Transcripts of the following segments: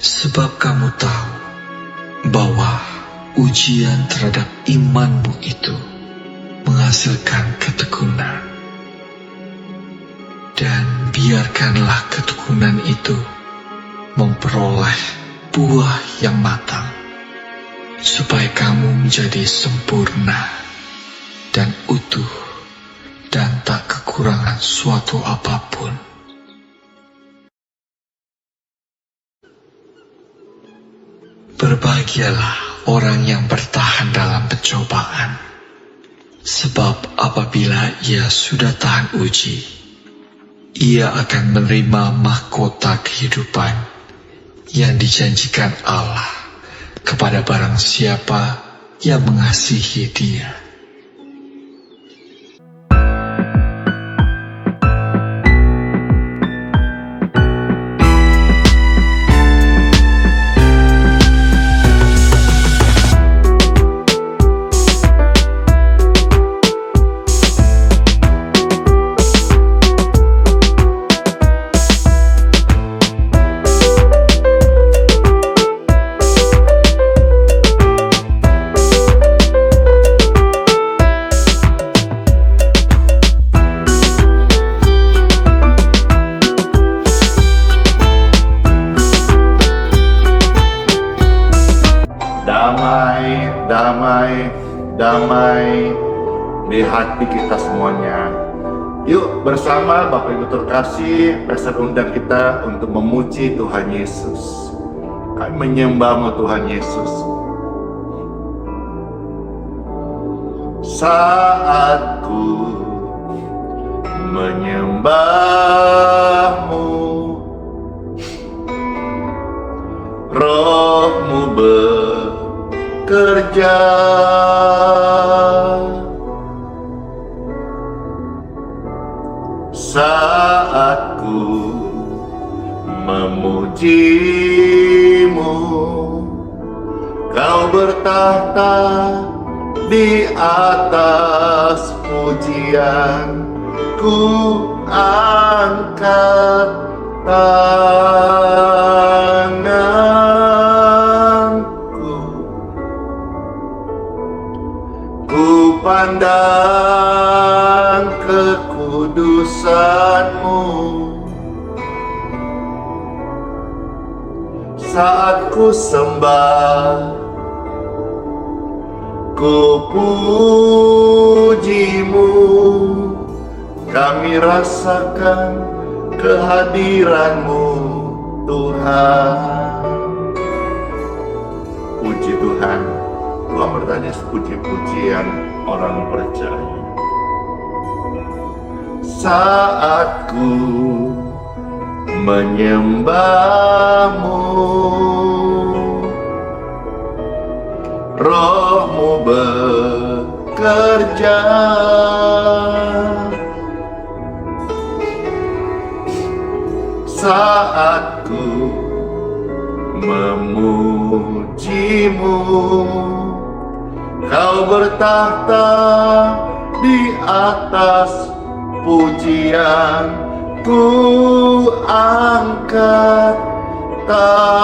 Sebab kamu tahu bahwa ujian terhadap imanmu itu menghasilkan ketekunan. Dan biarkanlah ketekunan itu memperoleh buah yang matang, supaya kamu menjadi sempurna dan utuh dan tak kekurangan suatu apapun. Berbahagialah orang yang bertahan dalam pencobaan, sebab apabila ia sudah tahan uji, ia akan menerima mahkota kehidupan yang dijanjikan Allah kepada barang siapa yang mengasihi Dia. Damai di hati kita semuanya. Yuk bersama Bapak Ibu terkasih, Pastor undang kita untuk memuji Tuhan Yesus. Kami menyembah-Mu Tuhan Yesus. Saat ku menyembah-Mu, Roh-Mu bekerja. Saat ku memuji-Mu, Kau bertahta di atas pujian. Ku angkat tanganku, ku pandang kekudusan-Mu. Saat ku sembah, ku puji-Mu, kami rasakan kehadiran-Mu Tuhan. Puji Tuhan. Tuhan bertanya puji-pujian orang percaya. Saat ku menyembah-Mu, Roh-Mu bekerja. Saat ku memuji-Mu, Kau bertahta di atas pujian. Ku angkat tanganku,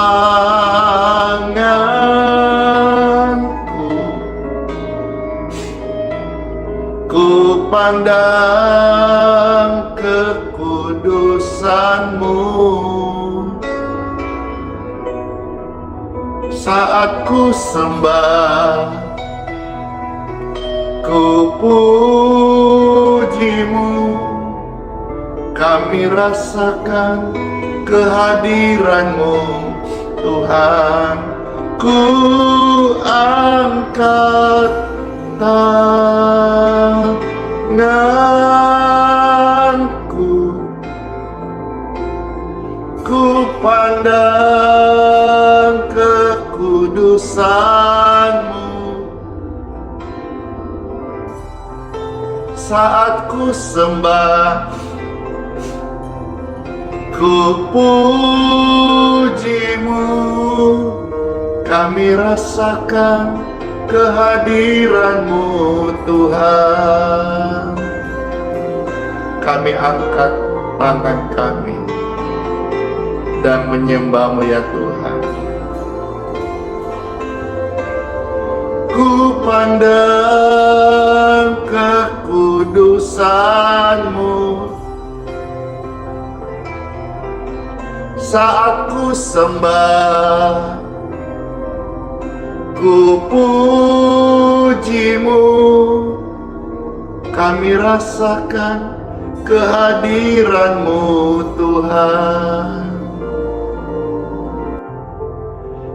ku pandang kekudusan-Mu. Saat ku sembah, ku puji-Mu, kami rasakan kehadiran-Mu Tuhan. Ku angkat tanganku, ku pandang kekudusan-Mu. Saat ku sembah, ku puji-Mu, kami rasakan kehadiran-Mu Tuhan. Kami angkat tangan kami dan menyembah-Mu ya Tuhan. Ku pandang kekudusan-Mu saat ku sembah, ku puji-Mu. Kami rasakan kehadiran-Mu Tuhan.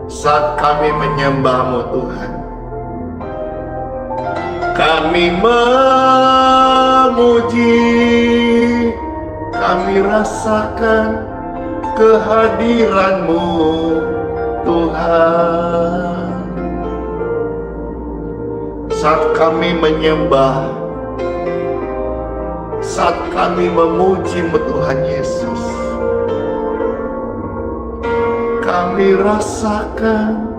Saat kami menyembah-Mu Tuhan, kami memuji, kami rasakan kehadiran-Mu Tuhan. Saat kami menyembah, saat kami memuji-Mu Tuhan Yesus, kami rasakan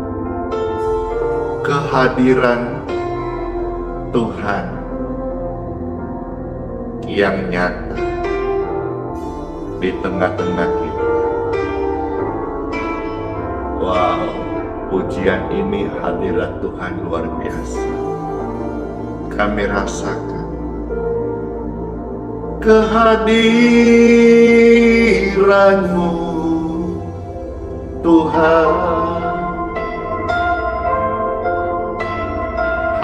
kehadiran Tuhan yang nyata di tengah-tengah kita. Wow, pujian ini hadirat Tuhan luar biasa. Kami rasakan kehadiran-Mu Tuhan.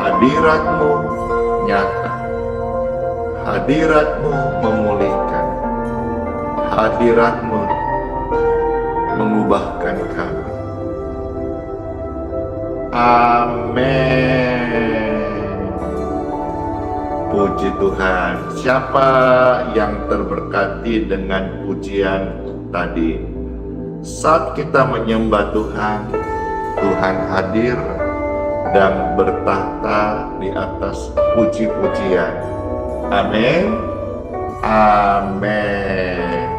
Hadirat-Mu nyata, hadirat-Mu memulihkan, hadirat-Mu mengubahkan kami. Amin. Puji Tuhan. Siapa yang terberkati dengan pujian tadi? Saat kita menyembah Tuhan, Tuhan hadir dan bertahta di atas puji-pujian. Amin. Amin.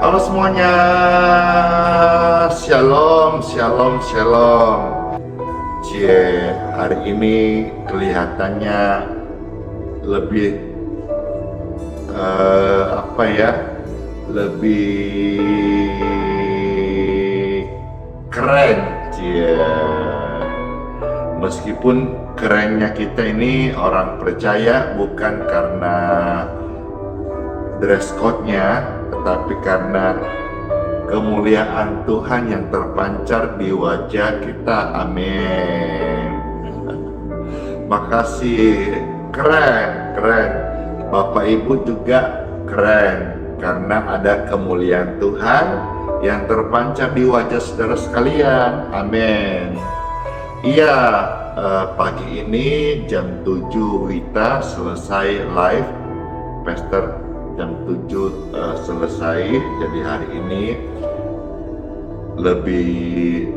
Halo semuanya. Shalom, shalom, shalom. Cie, hari ini kelihatannya lebih lebih keren, cie. Meskipun kerennya kita ini orang percaya bukan karena dress code-nya, tetapi karena kemuliaan Tuhan yang terpancar di wajah kita. Amin. Makasih. Keren, keren. Bapak Ibu juga keren karena ada kemuliaan Tuhan yang terpancar di wajah saudara sekalian. Amin. Iya, pagi ini jam 7 Wita selesai live. Pastor jam 7 selesai. Jadi hari ini lebih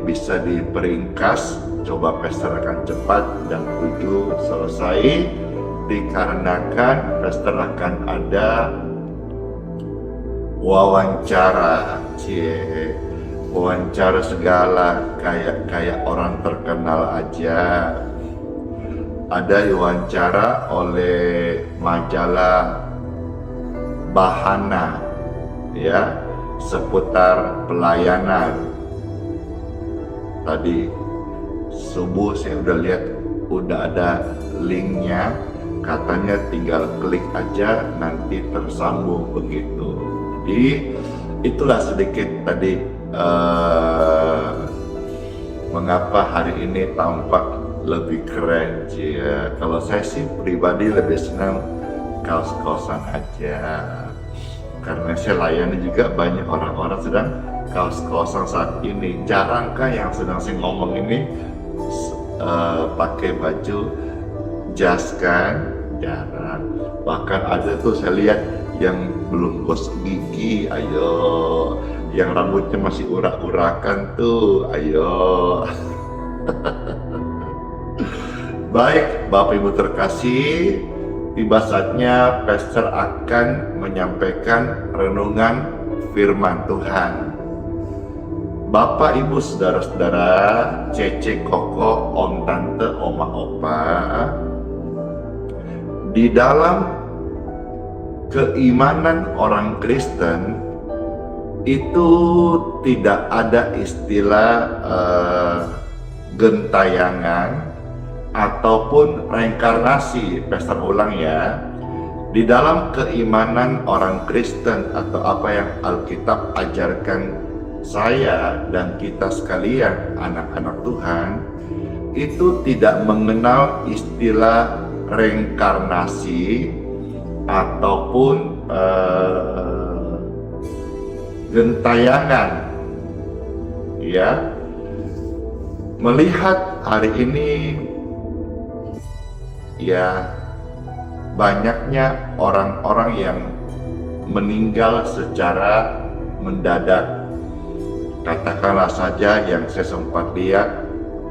bisa diperingkas. Coba Pastor akan cepat jam 7 selesai. Dikarenakan Pastor akan ada wawancara, wawancara segala kayak orang terkenal aja. Ada wawancara oleh majalah Bahana, ya, seputar pelayanan. Tadi subuh saya udah lihat, udah ada linknya. Katanya tinggal klik aja nanti tersambung begitu. Jadi itulah sedikit tadi mengapa hari ini tampak lebih keren. Ya, kalau saya sih pribadi lebih senang kaos-kaosan aja, karena saya layani juga banyak orang-orang sedang kaos-kaosan saat ini. Jarangkah yang sedang saya ngomong ini pakai baju jas kan? Jarang. Bahkan ada tuh saya lihat yang belum gosok gigi, ayo. Yang rambutnya masih urak-urakan tuh, ayo. Baik, Bapak Ibu terkasih, tiba saatnya Pastor akan menyampaikan renungan firman Tuhan. Bapak, Ibu, Saudara-saudara, Cece, Koko, Om, Tante, Oma, Opa, di dalam keimanan orang Kristen itu tidak ada istilah gentayangan ataupun reinkarnasi, pesta ulang ya. Di dalam keimanan orang Kristen atau apa yang Alkitab ajarkan saya dan kita sekalian anak-anak Tuhan, itu tidak mengenal istilah reinkarnasi ataupun gentayangan. Ya, melihat hari ini ya banyaknya orang-orang yang meninggal secara mendadak. Katakanlah saja yang saya sempat lihat,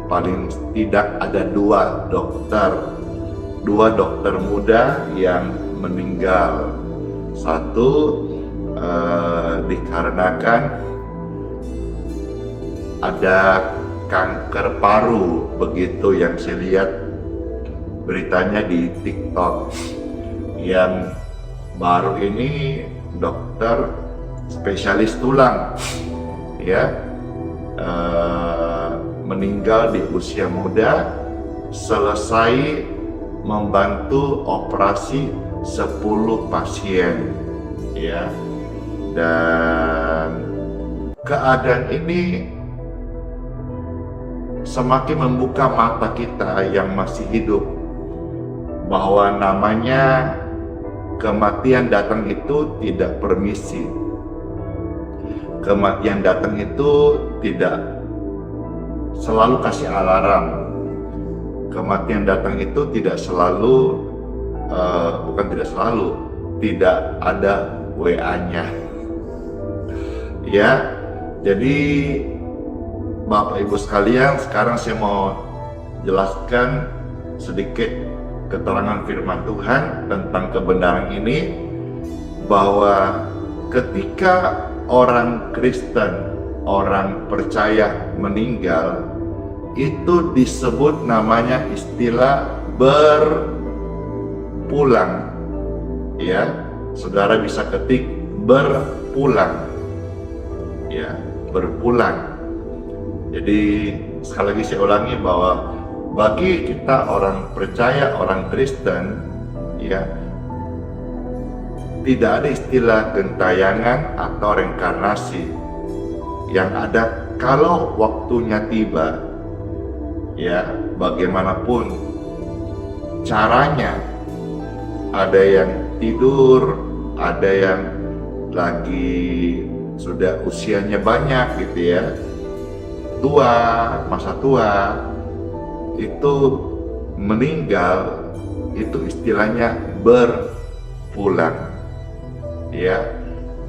paling tidak ada dua dokter muda yang meninggal. Satu dikarenakan ada kanker paru, begitu yang saya lihat beritanya di TikTok. Yang baru ini dokter spesialis tulang ya, meninggal di usia muda selesai membantu operasi 10 pasien ya. Dan keadaan ini semakin membuka mata kita yang masih hidup bahwa namanya kematian datang itu tidak permisi. Kematian datang itu tidak selalu kasih alarm. Kematian datang itu tidak selalu tidak ada WA-nya. Ya, jadi Bapak Ibu sekalian, sekarang saya mau jelaskan sedikit keterangan firman Tuhan tentang kebenaran ini, bahwa ketika orang Kristen, orang percaya meninggal, itu disebut namanya istilah berpulang. Ya, saudara bisa ketik berpulang. Ya, berpulang. Jadi sekali lagi saya ulangi bahwa bagi kita orang percaya, orang Kristen, ya, tidak ada istilah gentayangan atau reinkarnasi. Yang ada kalau waktunya tiba, ya, bagaimanapun caranya, ada yang tidur, ada yang lagi sudah usianya banyak gitu ya, masa tua, itu meninggal, itu istilahnya berpulang, ya,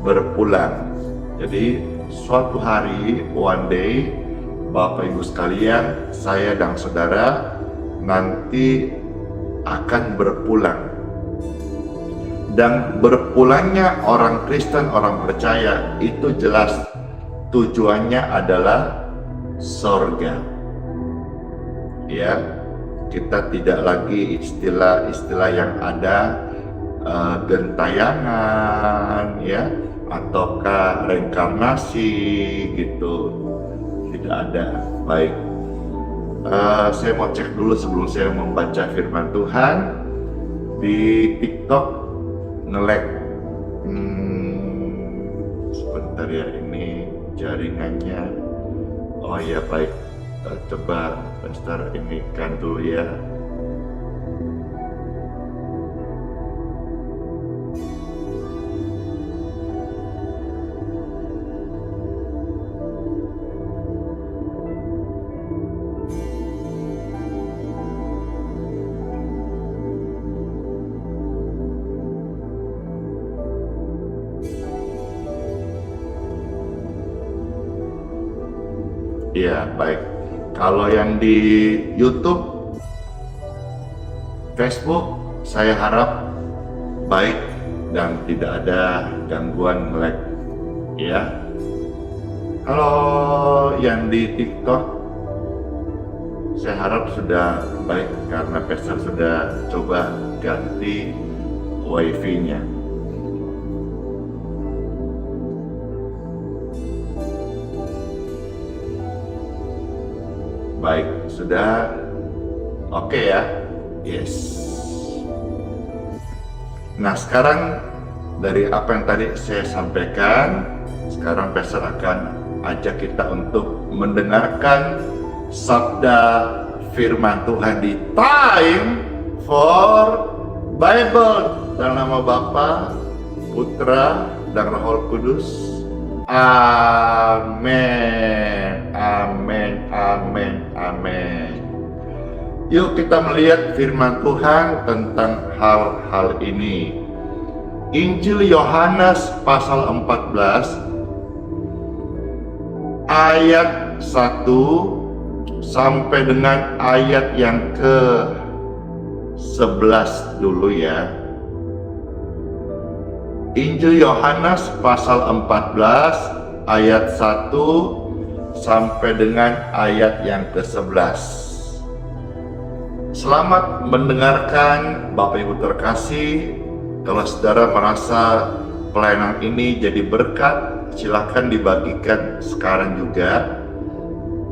berpulang. Jadi suatu hari, one day, Bapak Ibu sekalian, saya dan saudara nanti akan berpulang. Dan berpulangnya orang Kristen, orang percaya, itu jelas tujuannya adalah sorga. Ya, kita tidak lagi istilah-istilah yang ada gentayangan, ya, ataukah reinkarnasi gitu, tidak ada. Baik, saya mau cek dulu sebelum saya membaca firman Tuhan. Di TikTok nge-lag, sebentar ya, ini jaringannya. Oh ya, baik, coba Pastor ini kan dulu ya. Iya, baik. Kalau yang di YouTube, Facebook, saya harap baik dan tidak ada gangguan lag, ya. Kalau yang di TikTok, saya harap sudah baik karena Pastor sudah coba ganti wifi-nya. Baik, sudah oke ya? Yes. Nah, sekarang dari apa yang tadi saya sampaikan, sekarang Pastor akan ajak kita untuk mendengarkan sabda firman Tuhan di Time for Bible. Dalam nama Bapa, Putra, dan Roh Kudus. Amin. Amin. Amin. Amin. Yuk kita melihat firman Tuhan tentang hal-hal ini. Injil Yohanes pasal 14 ayat 1 sampai dengan ayat yang ke-11 dulu ya. Injil Yohanes pasal 14 ayat 1 sampai dengan ayat yang ke-11. Selamat mendengarkan Bapak Ibu terkasih. Kalau saudara merasa pelayanan ini jadi berkat, silakan dibagikan sekarang juga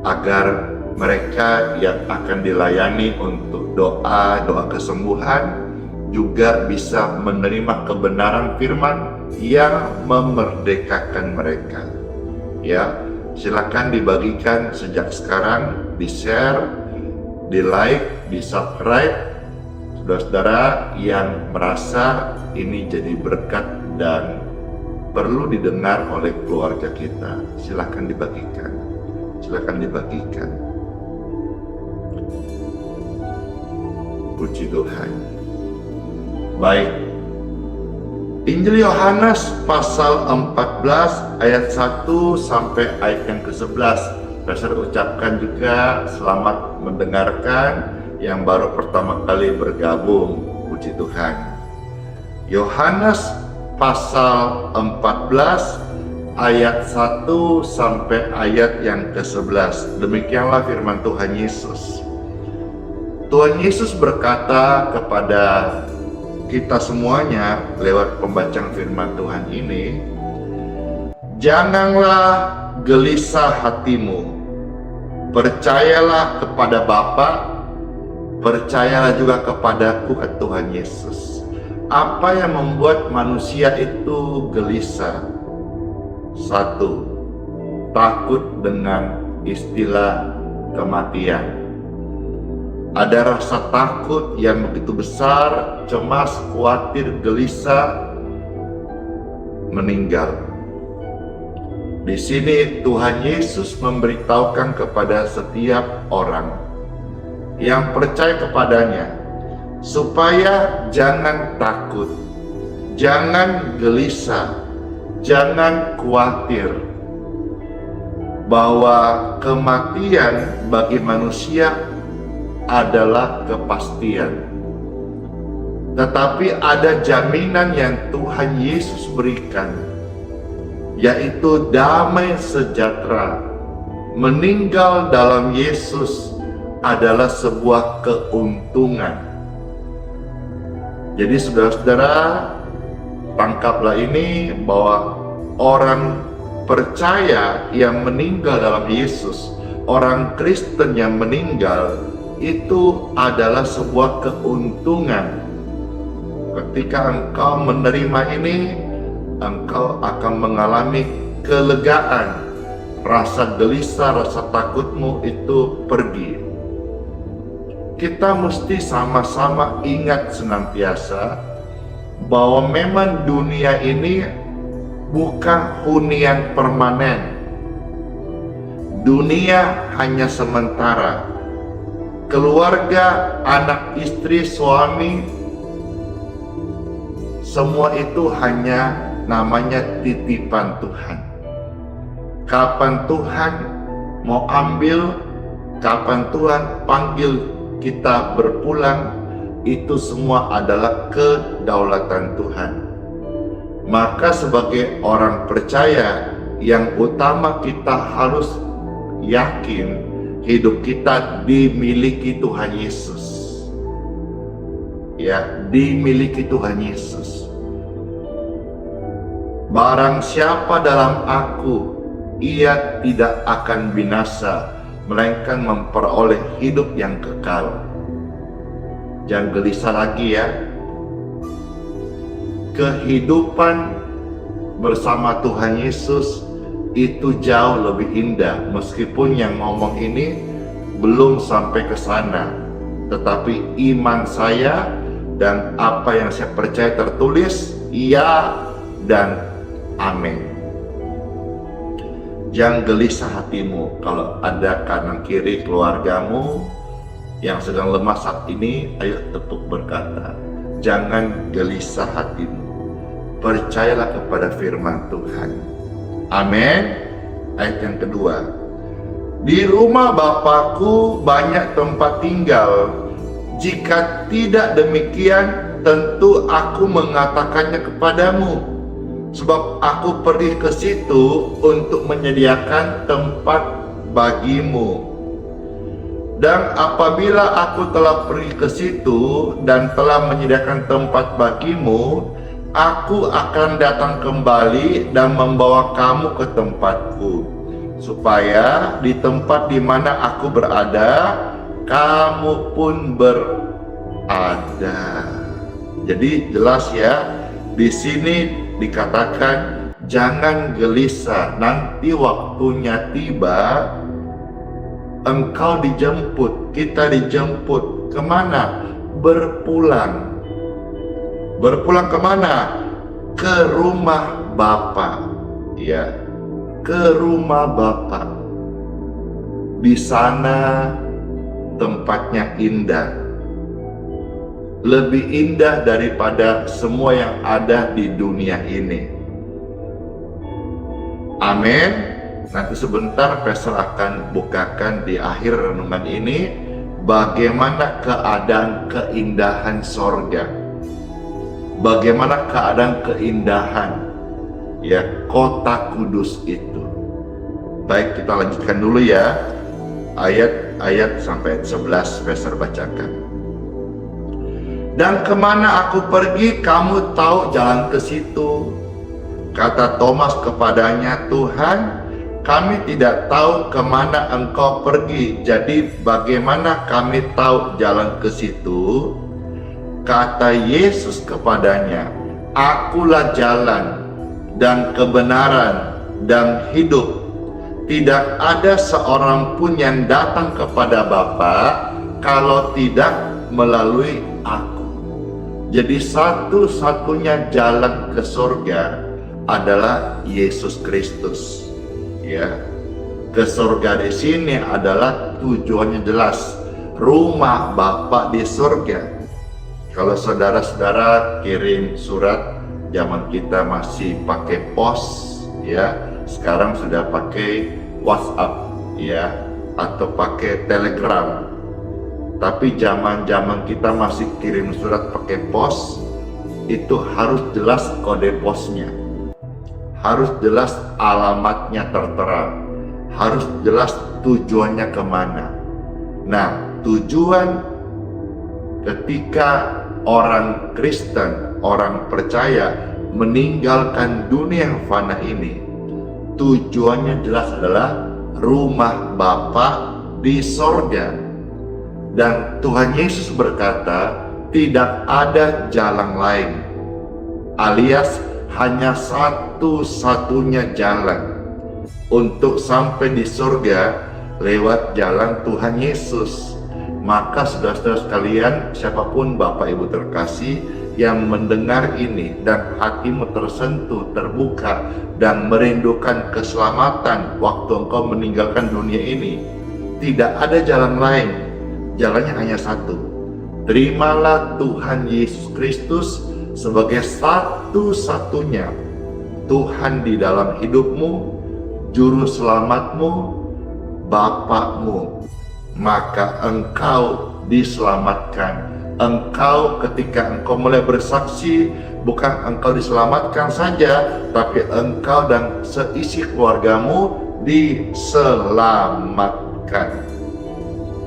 agar mereka yang akan dilayani untuk doa kesembuhan juga bisa menerima kebenaran firman yang memerdekakan mereka. Ya, silakan dibagikan sejak sekarang, di-share, di-like, di-subscribe. Saudara-saudara yang merasa ini jadi berkat dan perlu didengar oleh keluarga kita, silakan dibagikan. Silakan dibagikan. Puji Tuhan. Baik. Injil Yohanes pasal 14 ayat 1 sampai ayat yang ke-11. Pastor ucapkan juga selamat mendengarkan yang baru pertama kali bergabung. Puji Tuhan. Yohanes pasal 14 ayat 1 sampai ayat yang ke-11. Demikianlah firman Tuhan Yesus. Tuhan Yesus berkata kepada kita semuanya lewat pembacaan firman Tuhan ini, janganlah gelisah hatimu, percayalah kepada Bapa, percayalah juga kepadaku, kata Tuhan Yesus. Apa yang membuat manusia itu gelisah? Satu, takut dengan istilah kematian. Ada rasa takut yang begitu besar, cemas, khawatir, gelisah, meninggal. Di sini Tuhan Yesus memberitahukan kepada setiap orang yang percaya kepadanya supaya jangan takut, jangan gelisah, jangan khawatir bahwa kematian bagi manusia adalah kepastian. Tetapi ada jaminan yang Tuhan Yesus berikan, yaitu damai sejahtera. Meninggal dalam Yesus adalah sebuah keuntungan. Jadi saudara-saudara, tangkaplah ini bahwa orang percaya yang meninggal dalam Yesus, orang Kristen yang meninggal, itu adalah sebuah keuntungan. Ketika engkau menerima ini, engkau akan mengalami kelegaan. Rasa gelisah, rasa takutmu itu pergi. Kita mesti sama-sama ingat senantiasa bahwa memang dunia ini bukan hunian permanen. Dunia hanya sementara. Keluarga, anak, istri, suami, semua itu hanya namanya titipan Tuhan. Kapan Tuhan mau ambil, kapan Tuhan panggil kita berpulang, itu semua adalah kedaulatan Tuhan. Maka sebagai orang percaya yang utama kita harus yakin hidup kita dimiliki Tuhan Yesus. Ya, dimiliki Tuhan Yesus. Barang siapa dalam aku, ia tidak akan binasa, melainkan memperoleh hidup yang kekal. Jangan gelisah lagi ya. Kehidupan bersama Tuhan Yesus itu jauh lebih indah, meskipun yang ngomong ini belum sampai ke sana. Tetapi iman saya dan apa yang saya percaya tertulis, iya dan amin. Jangan gelisah hatimu kalau ada kanan kiri keluargamu yang sedang lemah saat ini. Ayo tepuk berkata, jangan gelisah hatimu. Percayalah kepada firman Tuhan. Amin. Ayat yang kedua, di rumah Bapakku banyak tempat tinggal. Jika tidak demikian, tentu aku mengatakannya kepadamu. Sebab aku pergi ke situ untuk menyediakan tempat bagimu. Dan apabila aku telah pergi ke situ dan telah menyediakan tempat bagimu, aku akan datang kembali dan membawa kamu ke tempatku, supaya di tempat di mana aku berada, kamu pun berada. Jadi jelas ya, di sini dikatakan jangan gelisah, nanti waktunya tiba engkau dijemput, kita dijemput. Kemana? Berpulang. Berpulang kemana? Ke rumah Bapa. Ya, ke rumah Bapa. Di sana tempatnya indah. Lebih indah daripada semua yang ada di dunia ini. Amin. Nanti sebentar Pastor akan bukakan di akhir renungan ini bagaimana keadaan keindahan sorga, bagaimana keadaan keindahan ya kota kudus itu. Baik, kita lanjutkan dulu ya ayat-ayat sampai 11 Pastor bacakan. Dan kemana aku pergi, kamu tahu jalan ke situ. Kata Thomas kepadanya, Tuhan, kami tidak tahu kemana engkau pergi, jadi bagaimana kami tahu jalan ke situ? Kata Yesus kepadanya, akulah jalan dan kebenaran dan hidup. Tidak ada seorang pun yang datang kepada Bapa kalau tidak melalui aku. Jadi satu-satunya jalan ke surga adalah Yesus Kristus. Ya, ke surga di sini adalah tujuannya jelas, rumah Bapa di surga. Kalau saudara-saudara kirim surat, zaman kita masih pakai pos, ya. Sekarang sudah pakai WhatsApp, ya, atau pakai Telegram. Tapi zaman kita masih kirim surat pakai pos, itu harus jelas kode posnya, harus jelas alamatnya tertera, harus jelas tujuannya kemana. Nah, tujuan ketika orang Kristen, orang percaya meninggalkan dunia yang fana ini, tujuannya jelas adalah rumah Bapa di sorga. Dan Tuhan Yesus berkata, tidak ada jalan lain, alias hanya satu-satunya jalan untuk sampai di surga lewat jalan Tuhan Yesus. Maka saudara-saudara sekalian, siapapun Bapak Ibu terkasih yang mendengar ini dan hatimu tersentuh, terbuka dan merindukan keselamatan waktu engkau meninggalkan dunia ini, tidak ada jalan lain. Jalannya hanya satu. Terimalah Tuhan Yesus Kristus sebagai satu-satunya Tuhan di dalam hidupmu, juru selamatmu, Bapakmu. Maka engkau diselamatkan engkau ketika engkau mulai bersaksi, bukan engkau diselamatkan saja, tapi engkau dan seisi keluargamu diselamatkan.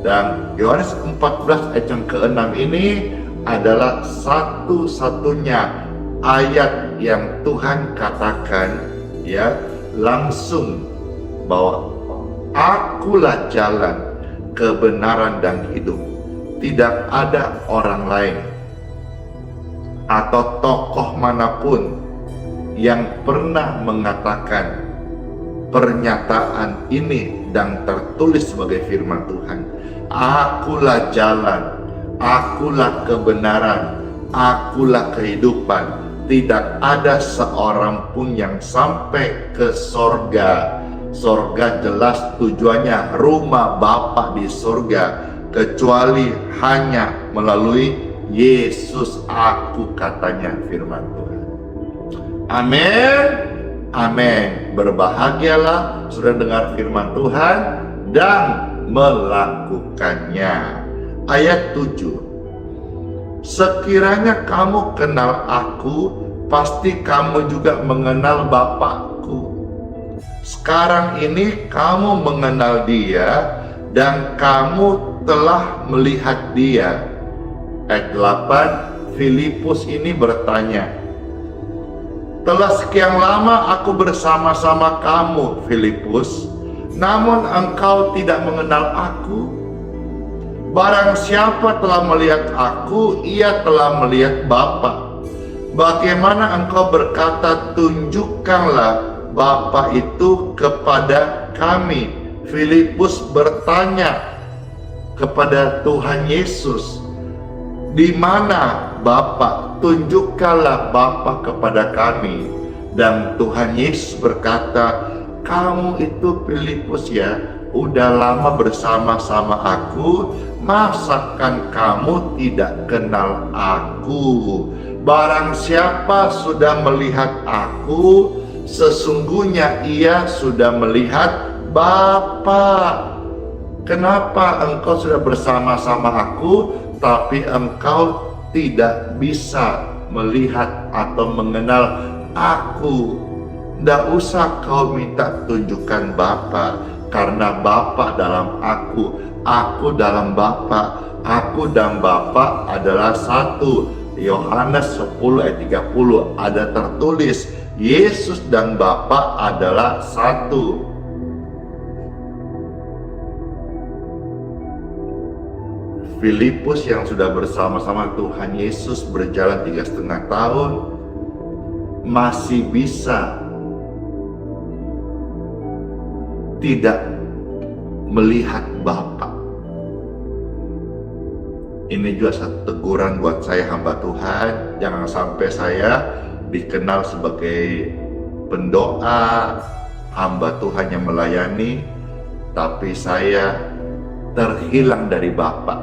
Dan Yohanes 14 ayat yang ke-6 ini adalah satu-satunya ayat yang Tuhan katakan ya langsung bahwa akulah jalan, kebenaran dan hidup. Tidak ada orang lain atau tokoh manapun yang pernah mengatakan pernyataan ini dan tertulis sebagai firman Tuhan. Akulah jalan, akulah kebenaran, akulah kehidupan. Tidak ada seorang pun yang sampai ke sorga. Sorga jelas tujuannya rumah Bapa di sorga, kecuali hanya melalui Yesus aku, katanya firman Tuhan. Amin. Amin. Berbahagialah sudah dengar firman Tuhan dan melakukannya. Ayat 7. Sekiranya kamu kenal aku, pasti kamu juga mengenal Bapakku. Sekarang ini kamu mengenal Dia dan kamu telah melihat Dia. Ayat 8, Filipus ini bertanya, telah sekian lama aku bersama-sama kamu, Filipus, namun engkau tidak mengenal aku. Barang siapa telah melihat aku, ia telah melihat Bapa. Bagaimana engkau berkata, tunjukkanlah Bapa itu kepada kami? Filipus bertanya kepada Tuhan Yesus, di mana Bapa? Tunjukkanlah Bapa kepada kami. Dan Tuhan Yesus berkata, kamu itu Filipus ya, udah lama bersama-sama aku, masakan kamu tidak kenal aku? Barang siapa sudah melihat aku, sesungguhnya ia sudah melihat Bapa. Kenapa engkau sudah bersama-sama aku, tapi engkau tidak bisa melihat atau mengenal aku? Tidak usah kau minta tunjukkan Bapa, karena Bapa dalam aku dalam Bapa, aku dan Bapa adalah satu. Yohanes 10 ayat 30 ada tertulis, Yesus dan Bapa adalah satu. Filipus yang sudah bersama-sama Tuhan Yesus berjalan 3,5 tahun masih bisa tidak melihat Bapa. Ini juga satu teguran buat saya, hamba Tuhan. Jangan sampai saya dikenal sebagai pendoa, hamba Tuhan yang melayani, tapi saya terhilang dari Bapa,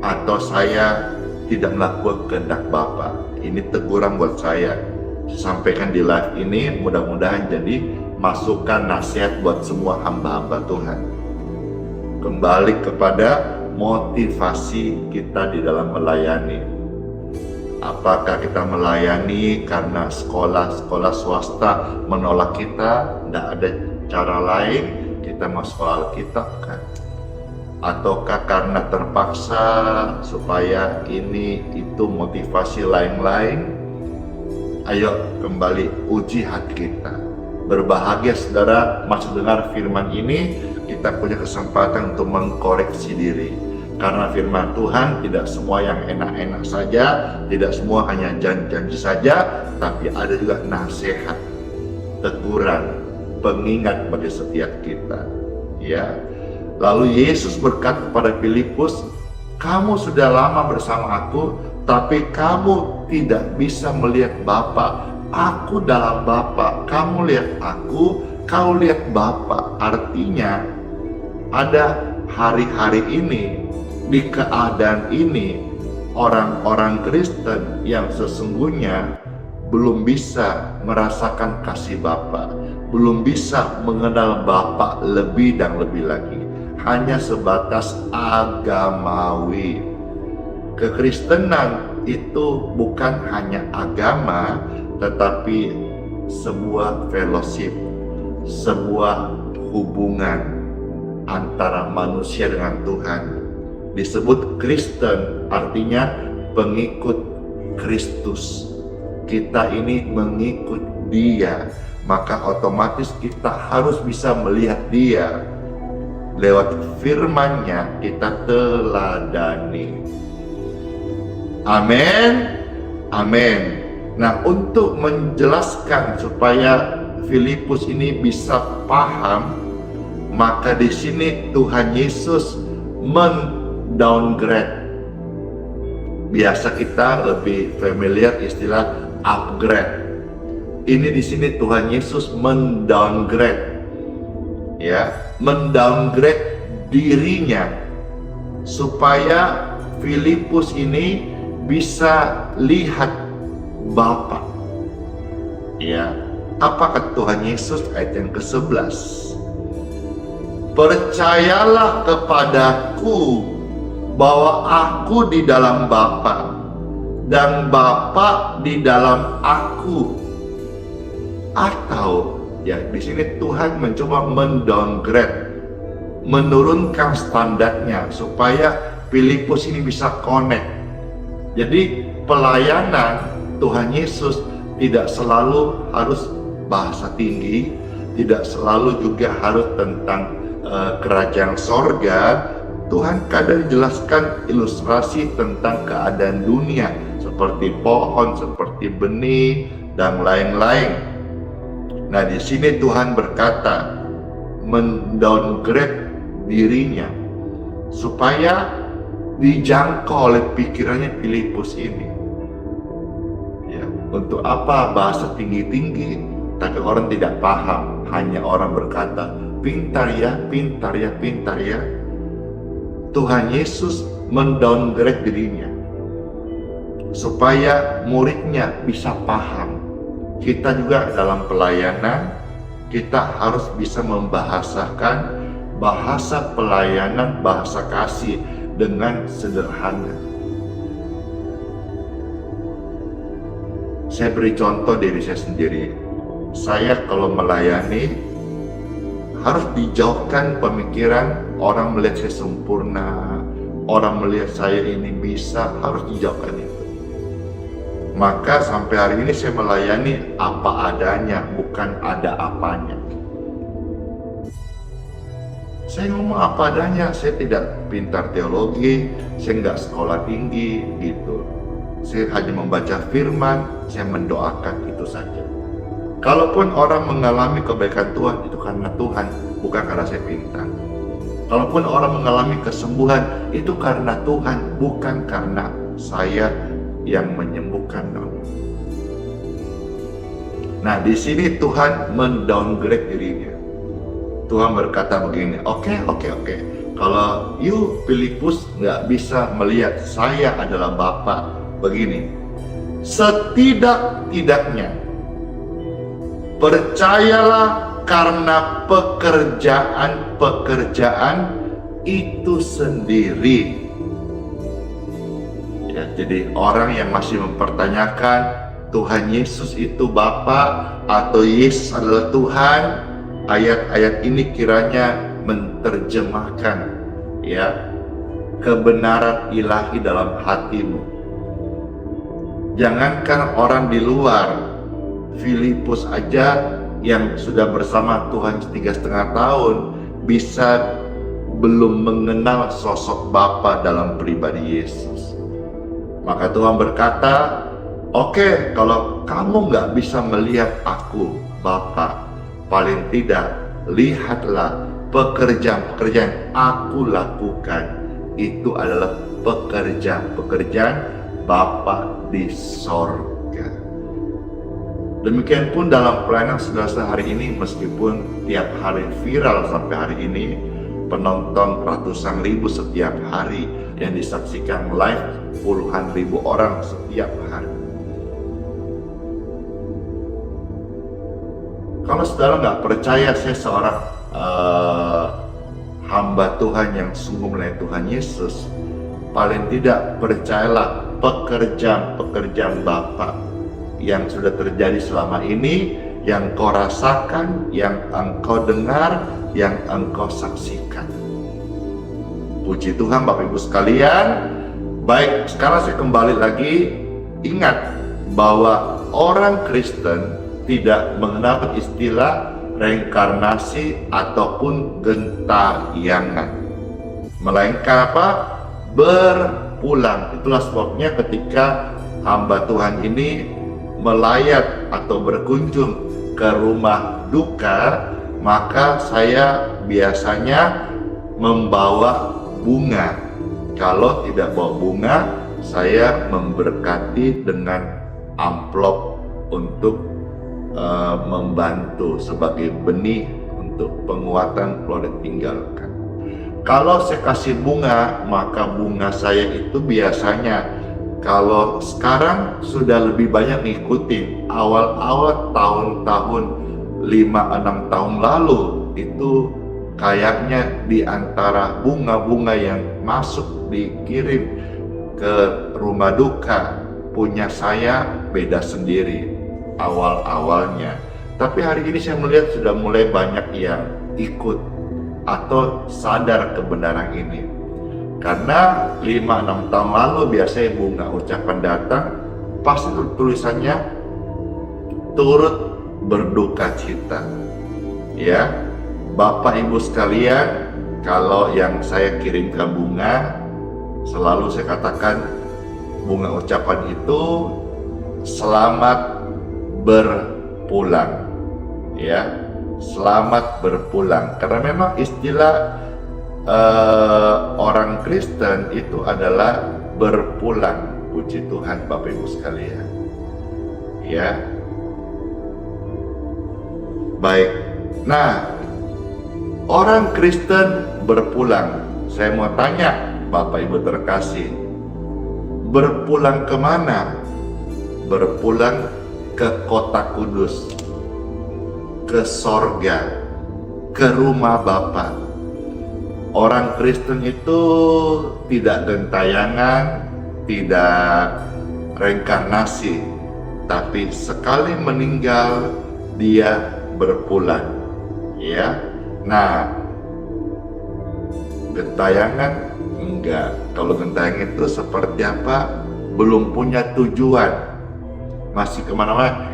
atau saya tidak melakukan kehendak Bapa. Ini teguran buat saya. Sampaikan di live ini, mudah-mudahan jadi masukan nasihat buat semua hamba-hamba Tuhan. Kembali kepada motivasi kita di dalam melayani. Apakah kita melayani karena sekolah swasta menolak kita, tidak ada cara lain, kita mau sekolah Alkitab kan? Ataukah karena terpaksa supaya ini itu motivasi lain-lain? Ayo kembali uji hati kita. Berbahagia saudara masuk dengar firman ini, kita punya kesempatan untuk mengkoreksi diri. Karena firman Tuhan tidak semua yang enak-enak saja, tidak semua hanya janji-janji saja, tapi ada juga nasihat, teguran, pengingat bagi setiap kita. Ya. Lalu Yesus berkata kepada Filipus, kamu sudah lama bersama aku, tapi kamu tidak bisa melihat Bapa. Aku dalam Bapa, kamu lihat aku, kau lihat Bapa. Artinya ada hari-hari ini, di keadaan ini, orang-orang Kristen yang sesungguhnya belum bisa merasakan kasih Bapa, belum bisa mengenal Bapa lebih dan lebih lagi, hanya sebatas agamawi. Kekristenan itu bukan hanya agama, tetapi sebuah fellowship, sebuah hubungan antara manusia dengan Tuhan. Disebut Kristen artinya pengikut Kristus. Kita ini mengikut Dia, maka otomatis kita harus bisa melihat Dia. Lewat firman-Nya kita teladani. Amin. Amin. Nah, untuk menjelaskan supaya Filipus ini bisa paham, maka di sini Tuhan Yesus men-downgrade. Biasa kita lebih familiar istilah upgrade. Ini di sini Tuhan Yesus men-downgrade. Ya, men-downgrade dirinya supaya Filipus ini bisa lihat Bapa. Ya, apa kata Tuhan Yesus ayat yang ke-11? Percayalah kepadaku bahwa aku di dalam Bapa dan Bapa di dalam aku. Atau ya, di sini Tuhan mencoba mendowngrade, menurunkan standarnya supaya Filipus ini bisa connect. Jadi pelayanan Tuhan Yesus tidak selalu harus bahasa tinggi, tidak selalu juga harus tentang kerajaan sorga. Tuhan kadang jelaskan ilustrasi tentang keadaan dunia, seperti pohon, seperti benih, dan lain-lain. Nah, di sini Tuhan berkata mendowngrade dirinya supaya dijangkau oleh pikirannya Filipus ini. Ya, untuk apa bahasa tinggi-tinggi tapi orang tidak paham, hanya orang berkata pintar ya, pintar ya, pintar ya. Tuhan Yesus mendowngrade dirinya supaya muridnya bisa paham. Kita juga dalam pelayanan, kita harus bisa membahasakan bahasa pelayanan, bahasa kasih dengan sederhana. Saya beri contoh diri saya sendiri. Saya kalau melayani harus dijauhkan pemikiran orang melihat saya sempurna, orang melihat saya ini bisa, harus dijauhkan itu. Maka sampai hari ini saya melayani apa adanya, bukan ada apanya. Saya ngomong apa adanya, saya tidak pintar teologi, saya nggak sekolah tinggi gitu. Saya hanya membaca firman, saya mendoakan itu saja. Kalaupun orang mengalami kebaikan Tuhan, itu karena Tuhan, bukan karena saya pintar. Kalaupun orang mengalami kesembuhan, itu karena Tuhan, bukan karena saya yang menyembuhkan. Nah, di sini Tuhan mendowngrade dirinya. Tuhan berkata begini, oke. Kalau you Filipus nggak bisa melihat saya adalah Bapa, begini. Setidak-tidaknya percayalah karena pekerjaan itu sendiri. Ya, jadi orang yang masih mempertanyakan Tuhan Yesus itu Bapa atau Yesus adalah Tuhan, ayat-ayat ini kiranya menerjemahkan ya kebenaran ilahi dalam hatimu. Jangankan orang di luar, Filipus aja yang sudah bersama Tuhan 3,5 tahun bisa belum mengenal sosok Bapa dalam pribadi Yesus. Maka Tuhan berkata, oke, kalau kamu nggak bisa melihat aku Bapa, paling tidak lihatlah pekerjaan-pekerjaan aku lakukan. Itu adalah pekerjaan Bapa di sorga. Demikian pun dalam pelayanan saudara hari ini, meskipun tiap hari viral sampai hari ini, penonton ratusan ribu setiap hari, yang disaksikan live puluhan ribu orang setiap hari. Kalau saudara nggak percaya saya seorang hamba Tuhan yang sungguh melayani Tuhan Yesus, paling tidak percayalah pekerjaan-pekerjaan Bapa yang sudah terjadi selama ini, yang kau rasakan, yang engkau dengar, yang engkau saksikan. Puji Tuhan Bapak Ibu sekalian. Baik, sekarang saya kembali lagi. Ingat bahwa orang Kristen tidak mengenal istilah reinkarnasi ataupun gentayangan, melainkan apa? Berpulang. Itulah sebabnya ketika hamba Tuhan ini melayat atau berkunjung ke rumah duka, maka saya biasanya membawa bunga. Kalau tidak bawa bunga, saya memberkati dengan amplop untuk membantu sebagai benih untuk penguatan keluarga tinggalkan. Kalau saya kasih bunga, maka bunga saya itu biasanya, kalau sekarang sudah lebih banyak ngikutin awal-awal tahun-tahun 5-6 tahun lalu, itu kayaknya di antara bunga-bunga yang masuk dikirim ke rumah duka punya saya beda sendiri awal-awalnya. Tapi hari ini saya melihat sudah mulai banyak yang ikut atau sadar kebenaran ini. Karena 5-6 tahun lalu biasanya bunga ucapan datang, pasti tulisannya turut berduka cita. Ya, Bapak Ibu sekalian, kalau yang saya kirimkan bunga, selalu saya katakan bunga ucapan itu selamat berpulang, ya, selamat berpulang. Karena memang istilah orang Kristen itu adalah berpulang. Puji Tuhan Bapak Ibu sekalian, ya. Baik, nah, orang Kristen berpulang. Saya mau tanya Bapak Ibu terkasih, berpulang kemana? Berpulang ke kota kudus, ke sorga, ke rumah Bapa. Orang Kristen itu tidak gentayangan, tidak reinkarnasi, tapi sekali meninggal dia berpulang, ya. Nah, gentayangan enggak. Kalau gentayangan itu seperti apa? Belum punya tujuan, masih kemana-mana.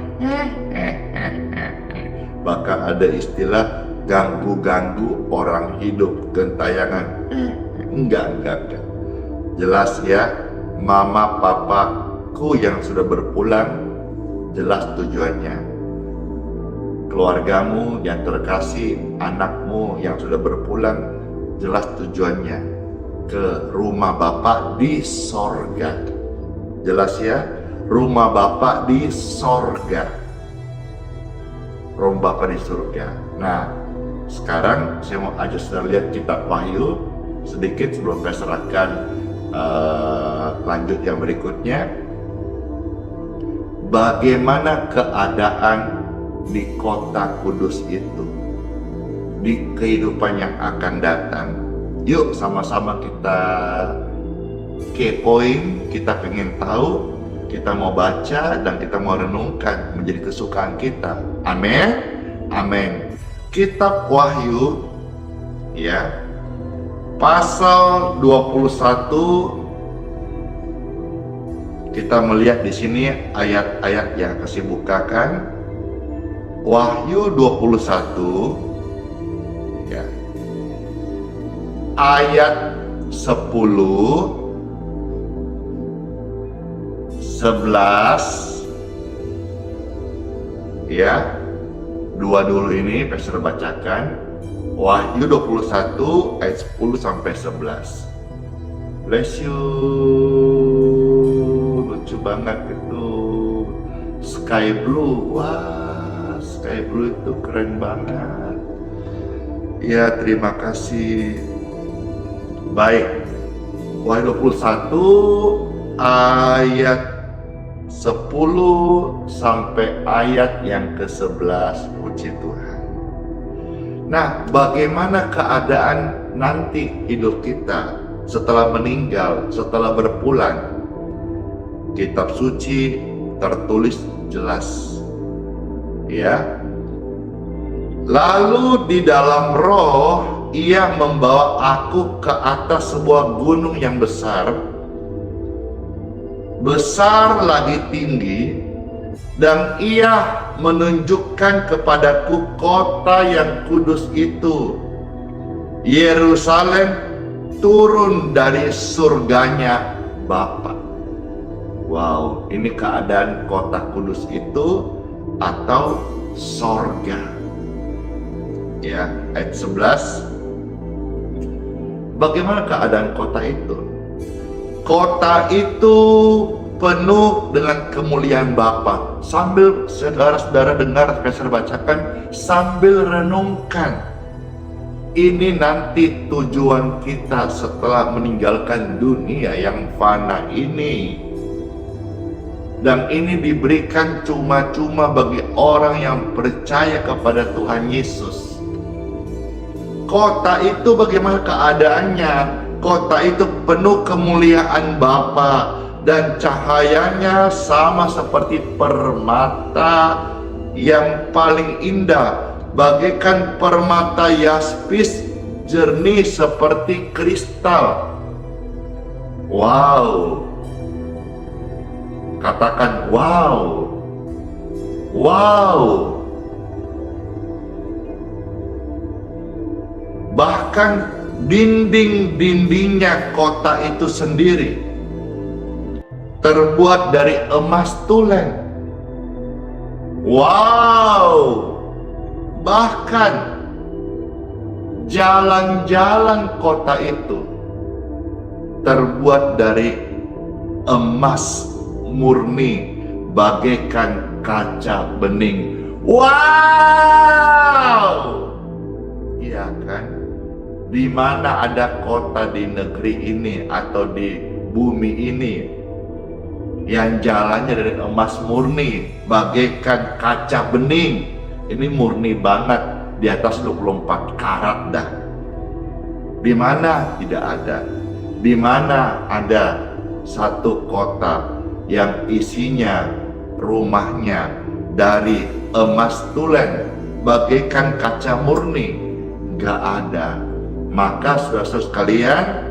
Bahkan ada istilah ganggu-ganggu orang hidup, gentayangan. Enggak. Jelas ya, mama papaku yang sudah berpulang, jelas tujuannya. Keluargamu yang terkasih, anakmu yang sudah berpulang, jelas tujuannya ke rumah Bapa di sorga. Jelas ya, rumah Bapa di sorga, rumah Bapa di surga. Nah, sekarang saya mau ajak saudara lihat kitab Wahyu sedikit sebelum saya serahkan lanjut yang berikutnya. Bagaimana keadaan di kota kudus itu, di kehidupan yang akan datang. Yuk sama-sama kita kepoin, kita pengen tahu, kita mau baca dan kita mau renungkan menjadi kesukaan kita. Amin. Amin. Kitab Wahyu, ya, pasal 21, kita melihat di sini ayat-ayat yang kasih bukakan. Wahyu 21, ya, ayat 10, 11, ya, dua dulu ini Pastor bacakan. Wahyu 21 ayat 10 sampai 11. Bless you. Lucu banget itu. Sky blue. Wah, sky blue itu keren banget. Ya, terima kasih. Baik. Wahyu 21 ayat 10 sampai ayat yang ke-11. Puji Tuhan. Nah, bagaimana keadaan nanti hidup kita setelah meninggal, setelah berpulang, kitab suci tertulis jelas. Ya. Lalu di dalam roh, ia membawa aku ke atas sebuah gunung yang besar, besar lagi tinggi, dan ia menunjukkan kepadaku kota yang kudus itu, Yerusalem, turun dari surganya Bapa. Wow, ini keadaan kota kudus itu atau sorga. Ya, ayat 11. Bagaimana keadaan kota itu? Kota itu penuh dengan kemuliaan Bapa. Sambil saudara-saudara dengar, saya bacakan, sambil renungkan. Ini nanti tujuan kita setelah meninggalkan dunia yang fana ini. Dan ini diberikan cuma-cuma bagi orang yang percaya kepada Tuhan Yesus. Kota itu bagaimana keadaannya? Kota itu penuh kemuliaan Bapa, dan cahayanya sama seperti permata yang paling indah, bagaikan permata yaspis, jernih seperti kristal. Wow. Katakan wow. Wow. Bahkan dinding-dindingnya kota itu sendiri terbuat dari emas tulen. Wow. Bahkan jalan-jalan kota itu terbuat dari emas murni, bagaikan kaca bening. Wow! Iya kan? Di mana ada kota di negeri ini atau di bumi ini yang jalannya dari emas murni, bagaikan kaca bening. Ini murni banget, di atas 24 karat dah. Di mana? Tidak ada. Di mana ada satu kota yang isinya, rumahnya dari emas tulen, bagaikan kaca murni? Gak ada. Maka saudara-saudara sekalian,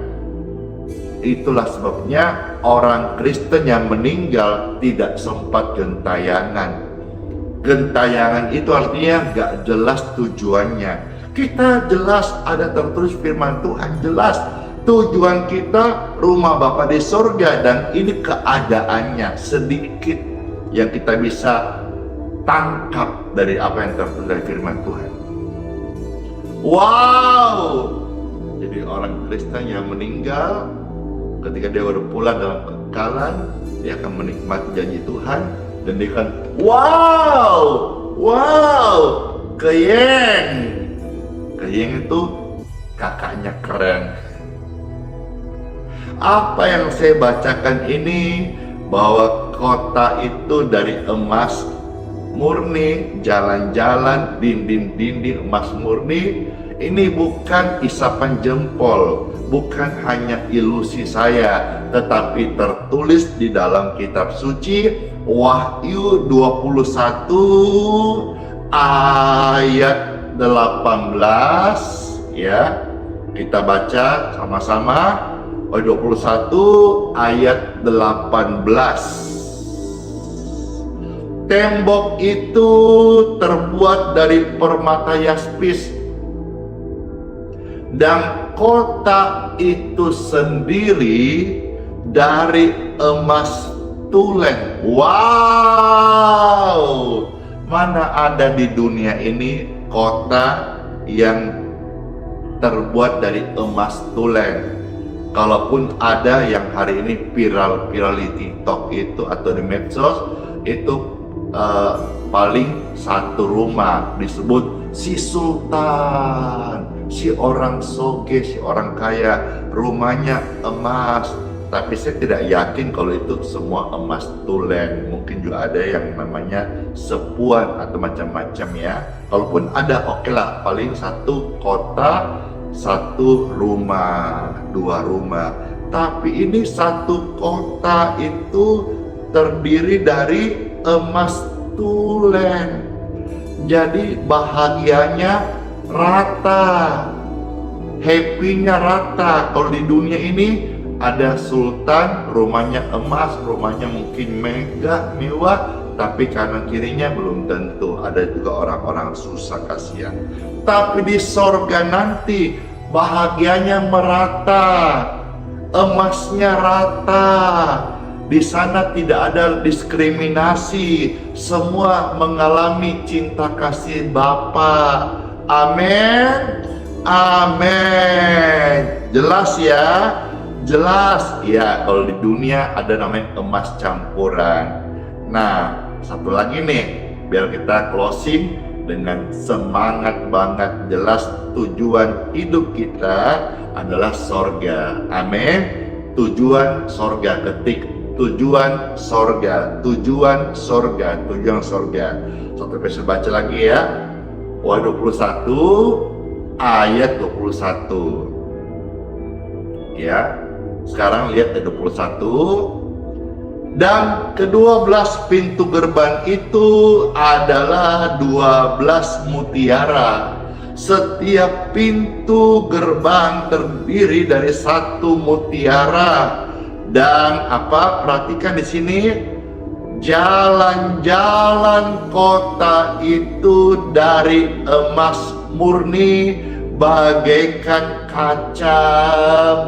itulah sebabnya orang Kristen yang meninggal tidak sempat gentayangan. Gentayangan itu artinya gak jelas tujuannya. Kita jelas ada tertulis firman Tuhan, jelas tujuan kita rumah Bapa di surga, dan ini keadaannya. Sedikit yang kita bisa tangkap dari apa yang tertulis dari firman Tuhan. Wow! Jadi orang Kristen yang meninggal, ketika dia berpulang dalam kekekalan, dia akan menikmati janji Tuhan, dan dia akan wow, keyeng itu kakaknya keren. Apa yang saya bacakan ini, bahwa kota itu dari emas murni, jalan-jalan, dinding-dinding emas murni. Ini bukan isapan jempol, bukan hanya ilusi saya, tetapi tertulis di dalam kitab suci Wahyu 21 ayat 18, ya. Kita baca sama-sama. Wahyu 21 ayat 18. Tembok itu terbuat dari permata yaspis, dan kota itu sendiri dari emas tulen. Wow! Mana ada di dunia ini kota yang terbuat dari emas tulen? Kalaupun ada yang hari ini viral di TikTok itu atau di medsos itu, paling satu rumah disebut si sultan, si orang soge, si orang kaya, rumahnya emas. Tapi saya tidak yakin kalau itu semua emas tulen. Mungkin juga ada yang namanya sepuan atau macam-macam ya. Kalaupun ada, oke lah, paling satu kota satu rumah, dua rumah. Tapi ini satu kota itu terdiri dari emas tulen. Jadi bahagianya rata, happy-nya rata. Kalau di dunia ini ada sultan, rumahnya emas, rumahnya mungkin megah, mewah, tapi kanan kirinya belum tentu. Ada juga orang-orang susah, kasihan. Tapi di sorga nanti bahagianya merata, emasnya rata. Di sana tidak ada diskriminasi, semua mengalami cinta kasih Bapa. Amin. Amin. Jelas ya? Jelas. Ya, kalau di dunia ada namanya emas campuran. Nah, satu lagi nih, biar kita closing dengan semangat banget. Jelas tujuan hidup kita adalah sorga. Amin. Tujuan sorga, ketik tujuan sorga, tujuan sorga, tujuan sorga. Satu bisa baca lagi ya. 21 ayat 21. Ya. Sekarang lihat ayat 21. Dan ke-12 pintu gerbang itu adalah 12 mutiara. Setiap pintu gerbang terdiri dari satu mutiara. Dan apa? Perhatikan di sini, jalan-jalan kota itu dari emas murni bagaikan kaca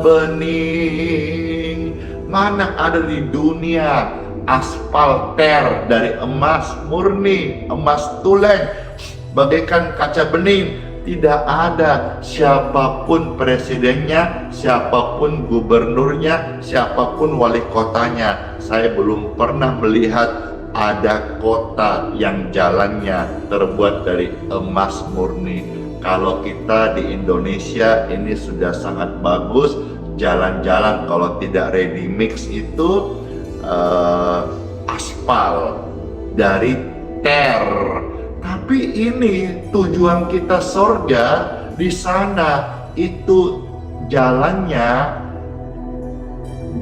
bening. Mana ada di dunia aspal ter dari emas murni, emas tulen, bagaikan kaca bening. Tidak ada. Siapapun presidennya, siapapun gubernurnya, siapapun wali kotanya, saya belum pernah melihat ada kota yang jalannya terbuat dari emas murni. Kalau kita di Indonesia ini sudah sangat bagus. Jalan-jalan kalau tidak ready mix itu aspal dari ter. Tapi ini tujuan kita sorga, di sana itu jalannya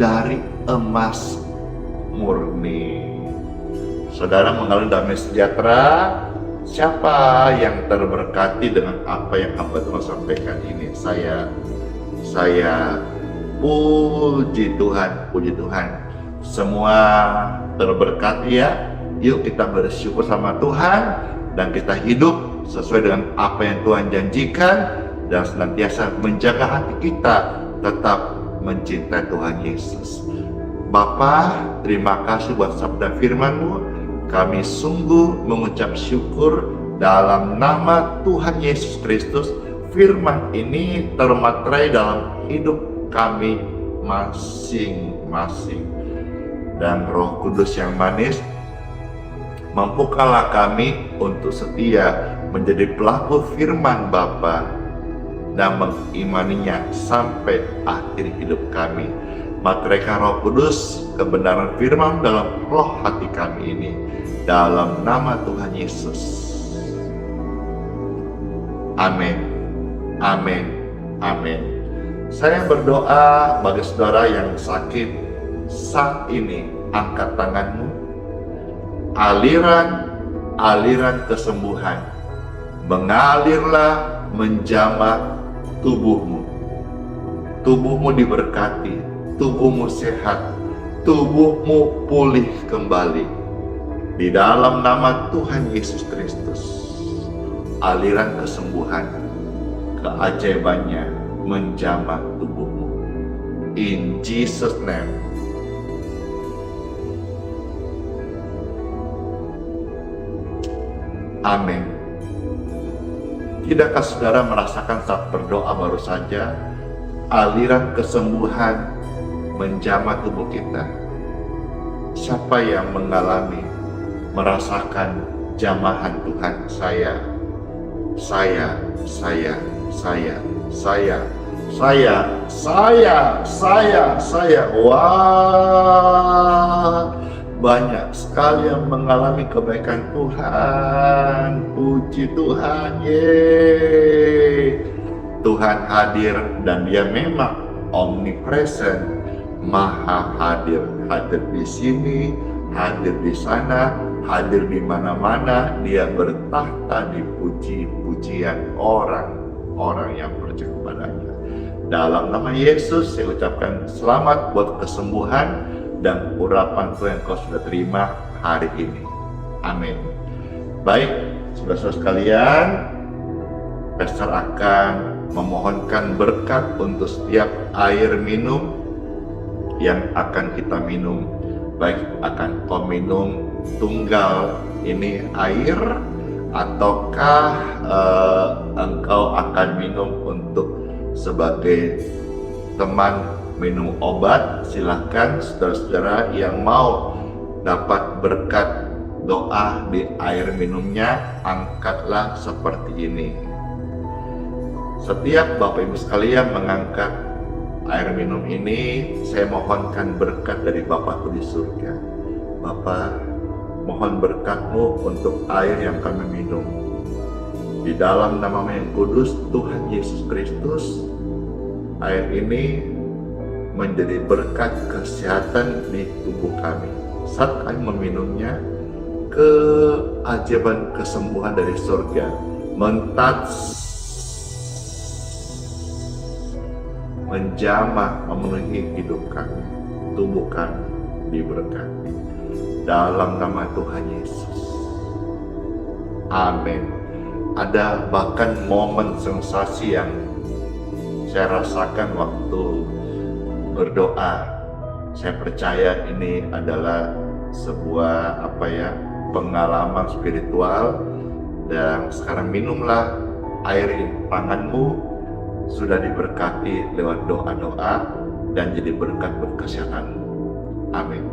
dari emas murni. Saudara mengalami damai sejahtera. Siapa yang terberkati dengan apa yang hamba Tuhan sampaikan ini? Saya puji Tuhan, puji Tuhan. Semua terberkati ya. Yuk kita bersyukur sama Tuhan. Dan kita hidup sesuai dengan apa yang Tuhan janjikan, dan senantiasa menjaga hati kita tetap mencintai Tuhan Yesus. Bapa, terima kasih buat sabda firman-Mu. Kami sungguh mengucap syukur dalam nama Tuhan Yesus Kristus. Firman ini termaterai dalam hidup kami masing-masing. Dan Roh Kudus yang manis, mampukanlah kami untuk setia menjadi pelaku firman Bapa dan mengimaninya sampai akhir hidup kami. Materaikan Roh Kudus kebenaran firman dalam roh hati kami ini, dalam nama Tuhan Yesus. Amin. Amin. Amin. Saya berdoa bagi saudara yang sakit saat ini, angkat tanganmu. Aliran kesembuhan mengalirlah menjamah tubuhmu. Tubuhmu diberkati, tubuhmu sehat, tubuhmu pulih kembali. Di dalam nama Tuhan Yesus Kristus, aliran kesembuhan, keajaibannya menjamah tubuhmu. In Jesus' name. Amin. Tidakkah saudara merasakan saat berdoa baru saja aliran kesembuhan menjamah tubuh kita? Siapa yang mengalami, merasakan jamahan Tuhan? Saya. Wah, banyak sekali yang mengalami kebaikan Tuhan. Puji Tuhan, yeay. Tuhan hadir dan dia memang omnipresent, maha hadir. Hadir di sini, hadir di sana, hadir di mana-mana. Dia bertahta di puji-pujian orang-orang yang percaya kepadanya. Dalam nama Yesus saya ucapkan selamat buat kesembuhan dan urapan Tuhan yang kau sudah terima hari ini. Amin. Baik, saudara-saudara sekalian, Pastor akan memohonkan berkat untuk setiap air minum yang akan kita minum. Baik akan kau minum tunggal ini air, ataukah engkau akan minum untuk sebagai teman minum obat. Silahkan saudara-saudara yang mau dapat berkat doa di air minumnya, angkatlah seperti ini. Setiap Bapak Ibu sekalian mengangkat air minum ini, saya mohonkan berkat dari Bapakku di surga. Bapa, mohon berkat-Mu untuk air yang kami minum. Di dalam nama yang kudus Tuhan Yesus Kristus, air ini menjadi berkat kesehatan di tubuh kami. Saat kami meminumnya, keajaiban kesembuhan dari surga menjamah memenuhi hidup kami, tubuh kami diberkati dalam nama Tuhan Yesus. Amin. Ada bahkan momen sensasi yang saya rasakan waktu berdoa. Saya percaya ini adalah sebuah pengalaman spiritual. Dan sekarang minumlah air ini, tanganmu sudah diberkati lewat doa-doa dan jadi berkat buat kesehatanmu. Amin.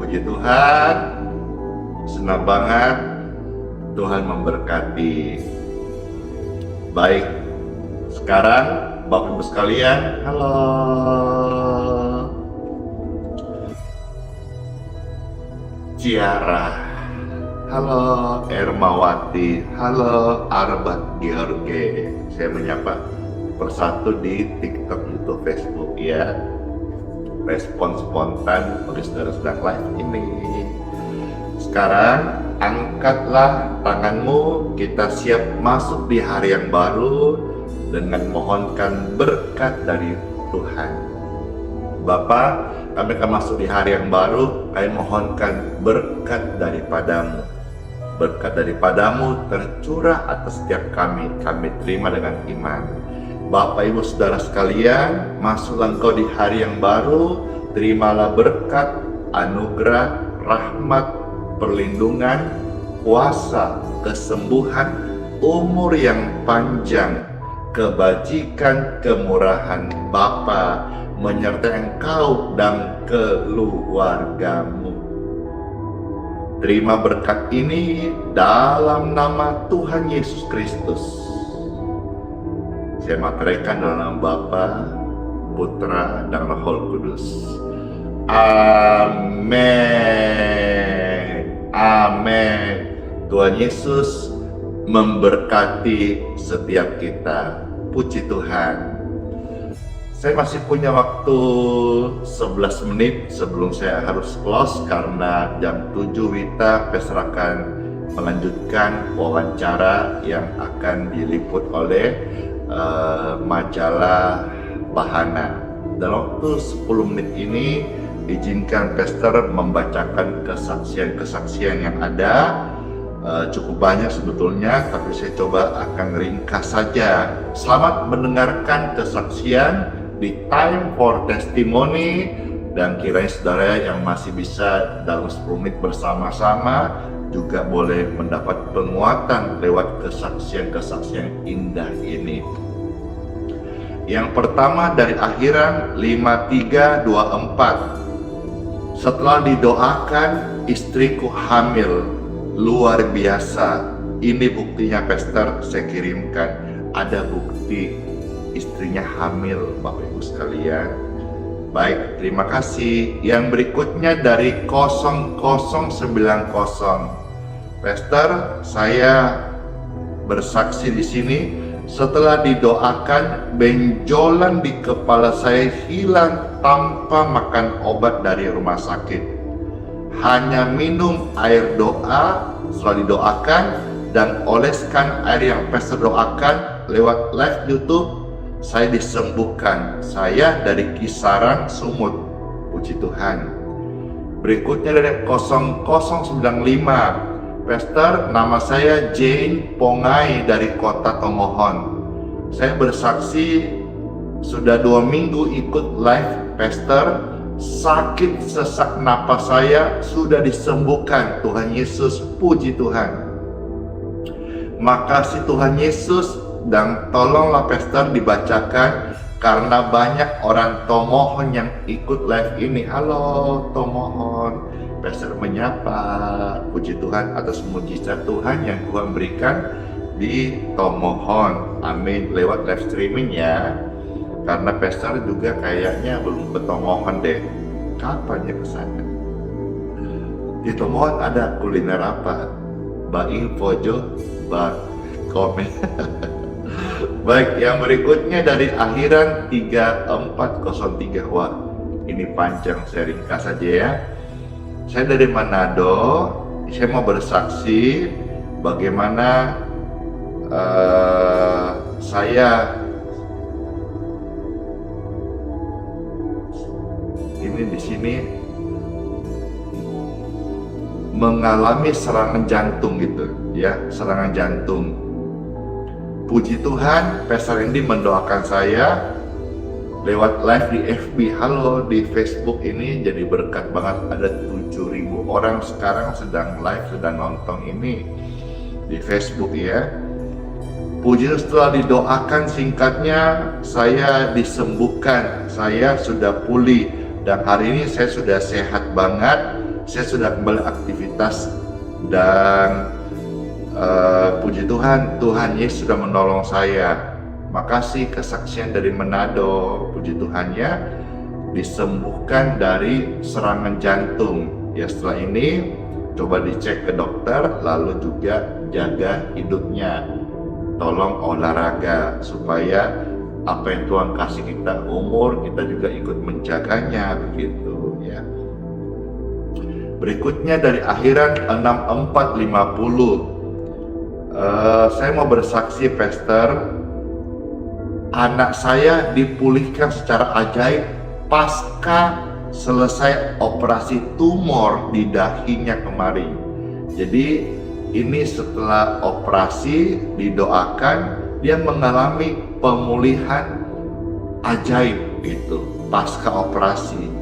Puji Tuhan, senang banget Tuhan memberkati. Baik, sekarang Bapak Ibu sekalian, halo. Ciara, halo. Ermawati, halo. Arbat George, saya menyapa persatu di TikTok, YouTube, Facebook ya. Respon spontan bagi saudara sedang live ini. Sekarang angkatlah tanganmu, kita siap masuk di hari yang baru dengan mohonkan berkat dari Tuhan. Bapa, kami akan masuk di hari yang baru, kami mohonkan berkat daripadamu. Berkat daripadamu tercurah atas setiap kami terima dengan iman. Bapak Ibu Saudara sekalian, masuklah engkau di hari yang baru, terimalah berkat, anugerah, rahmat, perlindungan, kuasa, kesembuhan, umur yang panjang, kebajikan, kemurahan Bapa menyertai engkau dan keluargamu. Terima berkat ini dalam nama Tuhan Yesus Kristus. Saya materaikan dalam nama Bapa, Putra, dan Roh Kudus. Amin. Amin. Tuhan Yesus memberkati setiap kita. Puji Tuhan. Saya masih punya waktu 11 menit sebelum saya harus close, karena jam 7 Wita Pastor akan melanjutkan wawancara yang akan diliput oleh majalah Bahana. Dalam waktu 10 menit ini izinkan Pastor membacakan kesaksian-kesaksian yang ada. Cukup banyak sebetulnya, tapi saya coba akan ringkas saja. Selamat mendengarkan kesaksian di Time for Testimony, dan kiranya saudara yang masih bisa dalam 10 menit bersama-sama juga boleh mendapat penguatan lewat kesaksian-kesaksian indah ini. Yang pertama dari Akhiran 53:24. Setelah didoakan, istriku hamil, luar biasa. Ini buktinya, Pastor, saya kirimkan. Ada bukti istrinya hamil, Bapak Ibu sekalian. Baik, terima kasih. Yang berikutnya dari 0090. Pastor, saya bersaksi di sini. Setelah didoakan, benjolan di kepala saya hilang tanpa makan obat dari rumah sakit. Hanya minum air doa setelah didoakan dan oleskan air yang Pastor doakan lewat live YouTube. Saya disembuhkan. Saya dari kisaran sumut. Puji Tuhan. Berikutnya dari 0095. Pastor, nama saya Jane Pongai dari kota Tomohon. Saya bersaksi sudah 2 minggu ikut live Pastor. Sakit sesak napas saya sudah disembuhkan. Tuhan Yesus, puji Tuhan. Makasih Tuhan Yesus. Dan tolonglah Pastor dibacakan karena banyak orang Tomohon yang ikut live ini. Halo Tomohon. Pastor menyapa, puji Tuhan atas mujizat Tuhan yang Tuhan berikan di Tomohon. Amin, lewat live streaming ya. Karena Pastor juga kayaknya belum ke Tomohon deh. Kapan ya kesana? Di Tomohon ada kuliner apa? Baing Fojo, komen. Baik, yang berikutnya dari Akhiran 3403. Wah, ini panjang, saya ringkas saja ya. Saya dari Manado. Saya mau bersaksi bagaimana saya ini di sini mengalami serangan jantung gitu ya, serangan jantung. Puji Tuhan, Pastor Andy mendoakan saya lewat live di FB. Halo, di Facebook ini jadi berkat banget. Ada 7.000 orang sekarang sedang live, sedang nonton ini di Facebook ya. Puji Tuhan, setelah didoakan singkatnya saya disembuhkan. Saya sudah pulih dan hari ini saya sudah sehat banget. Saya sudah kembali aktivitas dan puji Tuhan, Tuhan Yesus sudah menolong saya. Makasih kesaksian dari Manado, puji Tuhan ya, disembuhkan dari serangan jantung. Ya setelah ini coba dicek ke dokter, lalu juga jaga hidupnya. Tolong olahraga supaya apa yang Tuhan kasih kita umur, kita juga ikut menjaganya begitu ya. Berikutnya dari Akhiran 6450. Saya mau bersaksi, Pastor. Anak saya dipulihkan secara ajaib pasca selesai operasi tumor di dahinya kemarin. Jadi ini setelah operasi didoakan, dia mengalami pemulihan ajaib gitu pasca operasi.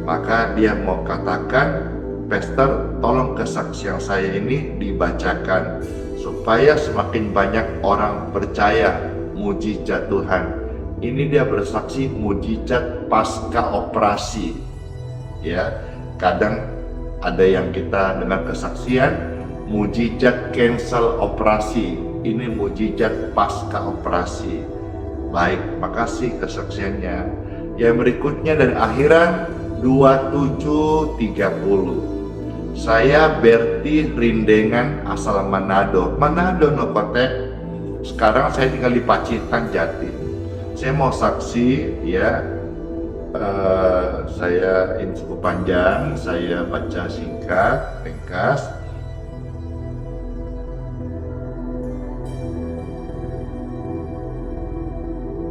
Maka dia mau katakan, Pastor, tolong kesaksian saya ini dibacakan supaya semakin banyak orang percaya mujizat Tuhan. Ini dia bersaksi mujizat pasca operasi ya. Kadang ada yang kita dengar kesaksian mujizat cancel operasi, ini mujizat pasca operasi. Baik, makasih kesaksiannya. Yang berikutnya dari Akhiran 2730. Saya Berti Rindengan asal Manado Nokotek. Sekarang saya tinggal di Pacitan, Jatim. Saya mau saksi ya. Saya ini cukup panjang, saya baca singkat, ringkas.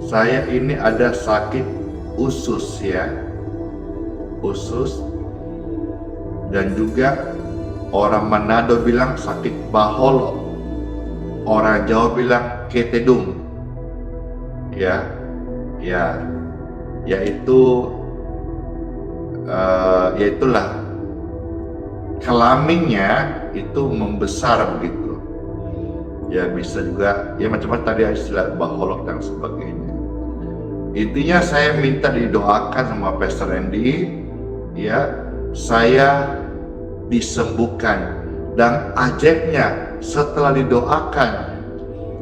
Saya ini ada sakit usus ya, usus, dan juga orang Manado bilang sakit baholo. Orang Jawa bilang ketedung, yaitulah kelaminnya itu membesar begitu. Ya bisa juga, ya macam-macam tadi istilah baholok dan sebagainya. Intinya saya minta didoakan sama Pastor Randy, ya, saya disembuhkan. Dan ajaibnya setelah didoakan,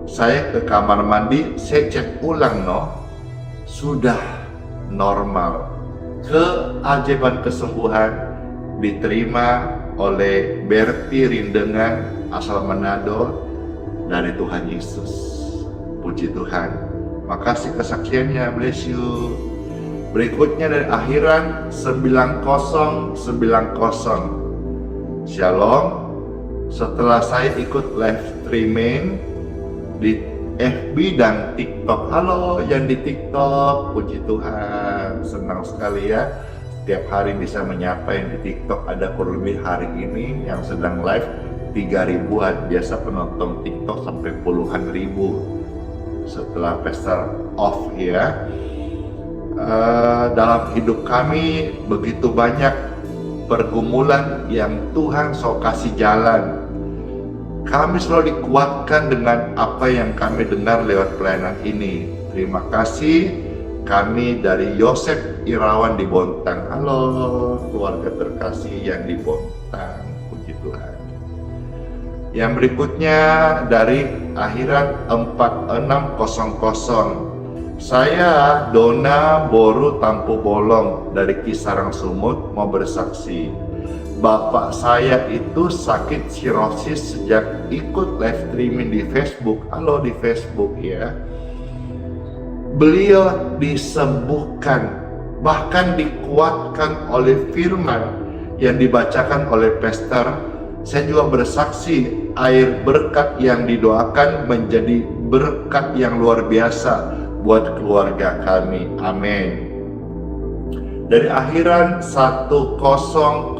saya ke kamar mandi, saya cek ulang sudah normal. Keajaiban kesembuhan diterima oleh Berti Rindengan asal Manado dari Tuhan Yesus. Puji Tuhan. Makasih kesaksiannya, bless you. Berikutnya dari Akhiran 9090. Shalom. Setelah saya ikut live streaming di FB dan TikTok. Halo yang di TikTok, puji Tuhan, senang sekali ya. Setiap hari bisa menyapa yang di TikTok. Ada kurang lebih hari ini yang sedang live 3.000-an. Biasa penonton TikTok sampai puluhan ribu setelah Pastor off ya. Dalam hidup kami begitu banyak pergumulan yang Tuhan sok kasih jalan. Kami selalu dikuatkan dengan apa yang kami dengar lewat pelayanan ini. Terima kasih. Kami dari Yosef Irawan di Bontang. Halo keluarga terkasih yang di Bontang. Puji Tuhan. Yang berikutnya dari Akhiran 4600. Saya Dona Boru Tampu Bolong dari Kisarang Sumut mau bersaksi. Bapak saya itu sakit sirosis sejak ikut live streaming di Facebook. Halo di Facebook ya. Beliau disembuhkan, bahkan dikuatkan oleh firman yang dibacakan oleh Pastor. Saya juga bersaksi air berkat yang didoakan menjadi berkat yang luar biasa buat keluarga kami. Amin. Dari Akhiran 1008.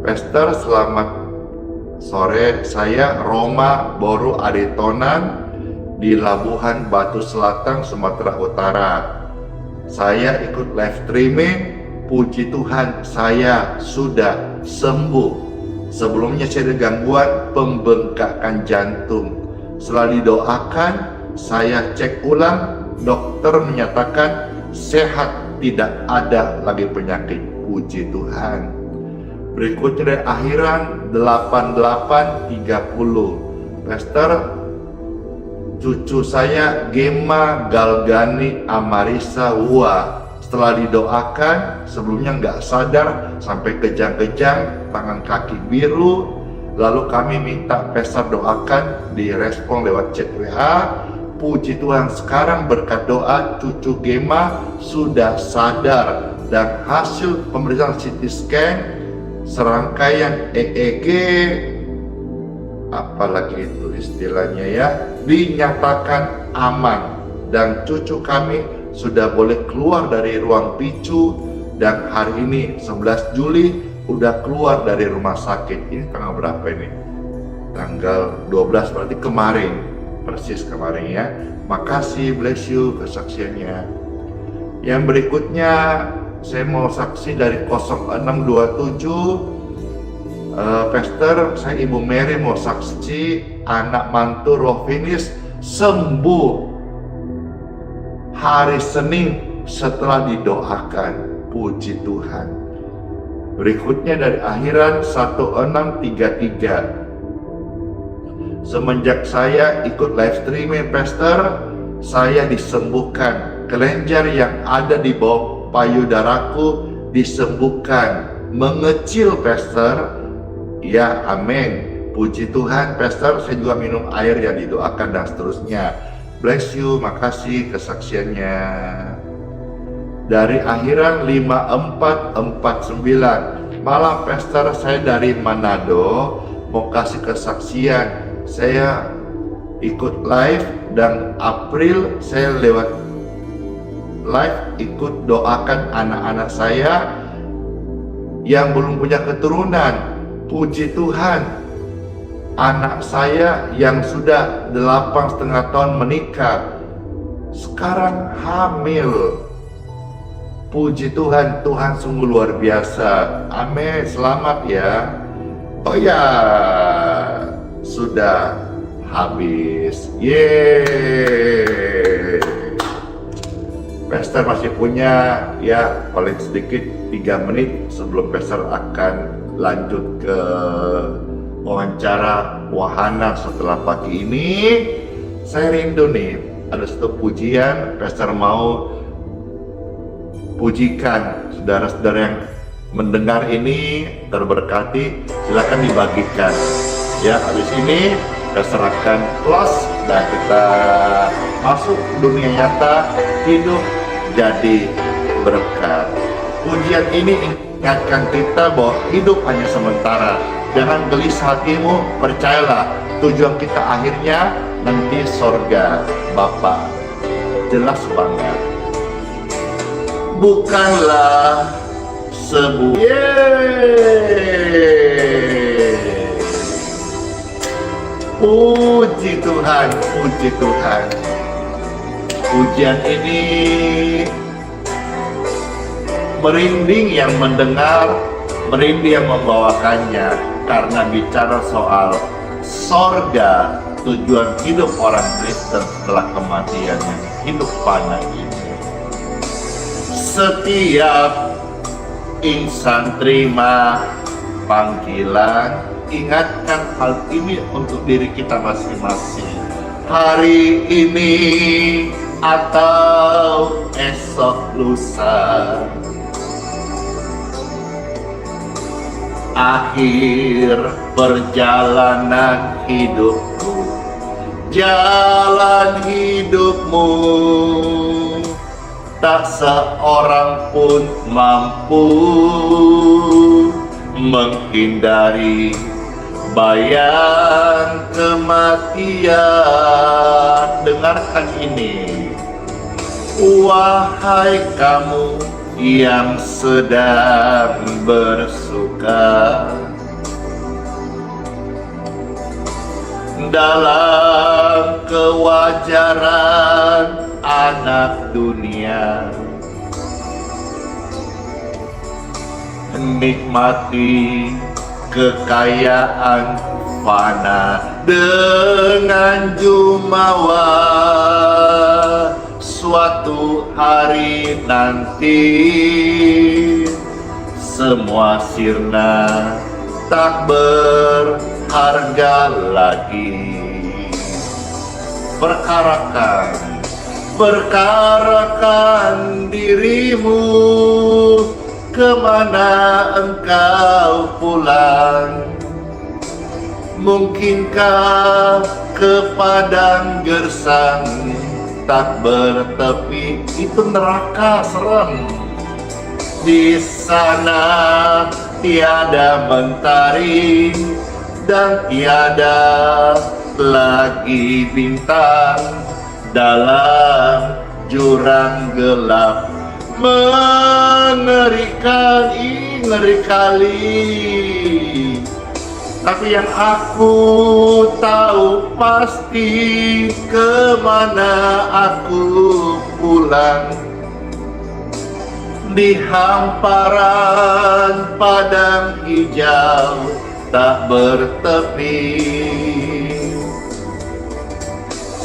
Pastor, selamat sore. Saya Roma Boru Aditonan di Labuhan Batu Selatan, Sumatera Utara. Saya ikut live streaming. Puji Tuhan, saya sudah sembuh. Sebelumnya saya ada gangguan pembengkakan jantung. Setelah didoakan, saya cek ulang, dokter menyatakan sehat, tidak ada lagi penyakit. Puji Tuhan. Berikutnya dari Akhiran 8830. Pastor, cucu saya Gema Galgani Amarisa Hua setelah didoakan, sebelumnya nggak sadar sampai kejang-kejang, tangan kaki biru. Lalu kami minta Pastor doakan, direspon lewat chat WA. Puji Tuhan, sekarang berkat doa cucu Gema sudah sadar dan hasil pemeriksaan CT scan, serangkaian EEG, apalagi itu istilahnya ya, dinyatakan aman dan cucu kami sudah boleh keluar dari ruang picu dan hari ini 11 Juli udah keluar dari rumah sakit. Ini tanggal berapa ini? Tanggal 12, berarti kemarin. Persis kemarin ya. Makasih, bless you kesaksiannya. Yang berikutnya saya mau saksi dari 0627. Pastor, saya Ibu Mary mau saksi anak mantu Rofinis sembuh hari Senin setelah didoakan. Puji Tuhan. Berikutnya dari Akhiran 1633. Semenjak saya ikut live streaming Pastor, saya disembuhkan. Kelenjar yang ada di bawah payudaraku disembuhkan. Mengecil Pastor. Ya, amin. Puji Tuhan Pastor, saya juga minum air yang didoakan dan seterusnya. Bless you, makasih kesaksiannya. Dari Akhiran 5449. Malam Pastor, saya dari Manado mau kasih kesaksian. Saya ikut live dan April saya lewat live ikut doakan anak-anak saya yang belum punya keturunan. Puji Tuhan, anak saya yang sudah 8,5 tahun menikah sekarang hamil. Puji Tuhan, Tuhan sungguh luar biasa. Amin, selamat ya. Oh ya, sudah habis. Yeay. Pastor masih punya ya paling sedikit 3 menit sebelum Pastor akan lanjut ke wawancara wahana setelah pagi ini. Saya rindu nih, ada satu pujian Pastor mau pujikan saudara-saudara yang mendengar ini terberkati, silakan dibagikan. Ya, habis ini Pastor akan close dan kita masuk dunia nyata, hidup jadi berkat. Pujian ini ingatkan kita bahwa hidup hanya sementara. Jangan gelisah hatimu, percayalah tujuan kita akhirnya nanti sorga Bapa. Jelas banget. Bukanlah sebuah puji Tuhan, puji Tuhan. Pujian ini merinding yang mendengar, merinding yang membawakannya, karena bicara soal sorga, tujuan hidup orang Kristen setelah kematian yang hidup fana ini. Setiap insan terima panggilan, ingatkan hal ini untuk diri kita masing-masing. Hari ini atau esok lusa, akhir perjalanan hidupku, jalan hidupmu, tak seorang pun mampu menghindari bayang kematian. Dengarkan ini, wahai kamu yang sedang bersuka dalam kewajaran anak dunia, nikmati kekayaan fana dengan jumawa. Suatu hari nanti semua sirna, tak berharga lagi. Perkarakan dirimu, kemana engkau pulang? Mungkinkah ke padang gersang tak bertepi? Itu neraka serem. Di sana tiada mentari dan tiada lagi bintang, dalam jurang gelap mengerikan, ngeri kali. Tapi yang aku tahu pasti, kemana aku pulang. Di hamparan padang hijau tak bertepi,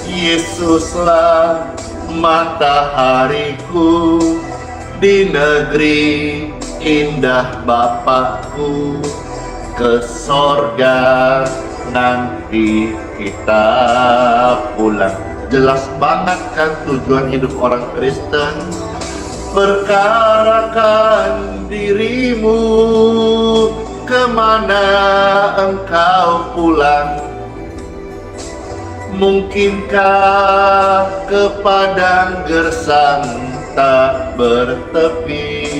Yesuslah matahariku, di negeri indah Bapakku. Ke sorga nanti kita pulang. Jelas banget kan tujuan hidup orang Kristen. Perkarakan dirimu, kemana engkau pulang? Mungkinkah ke padang gersang tak bertepi?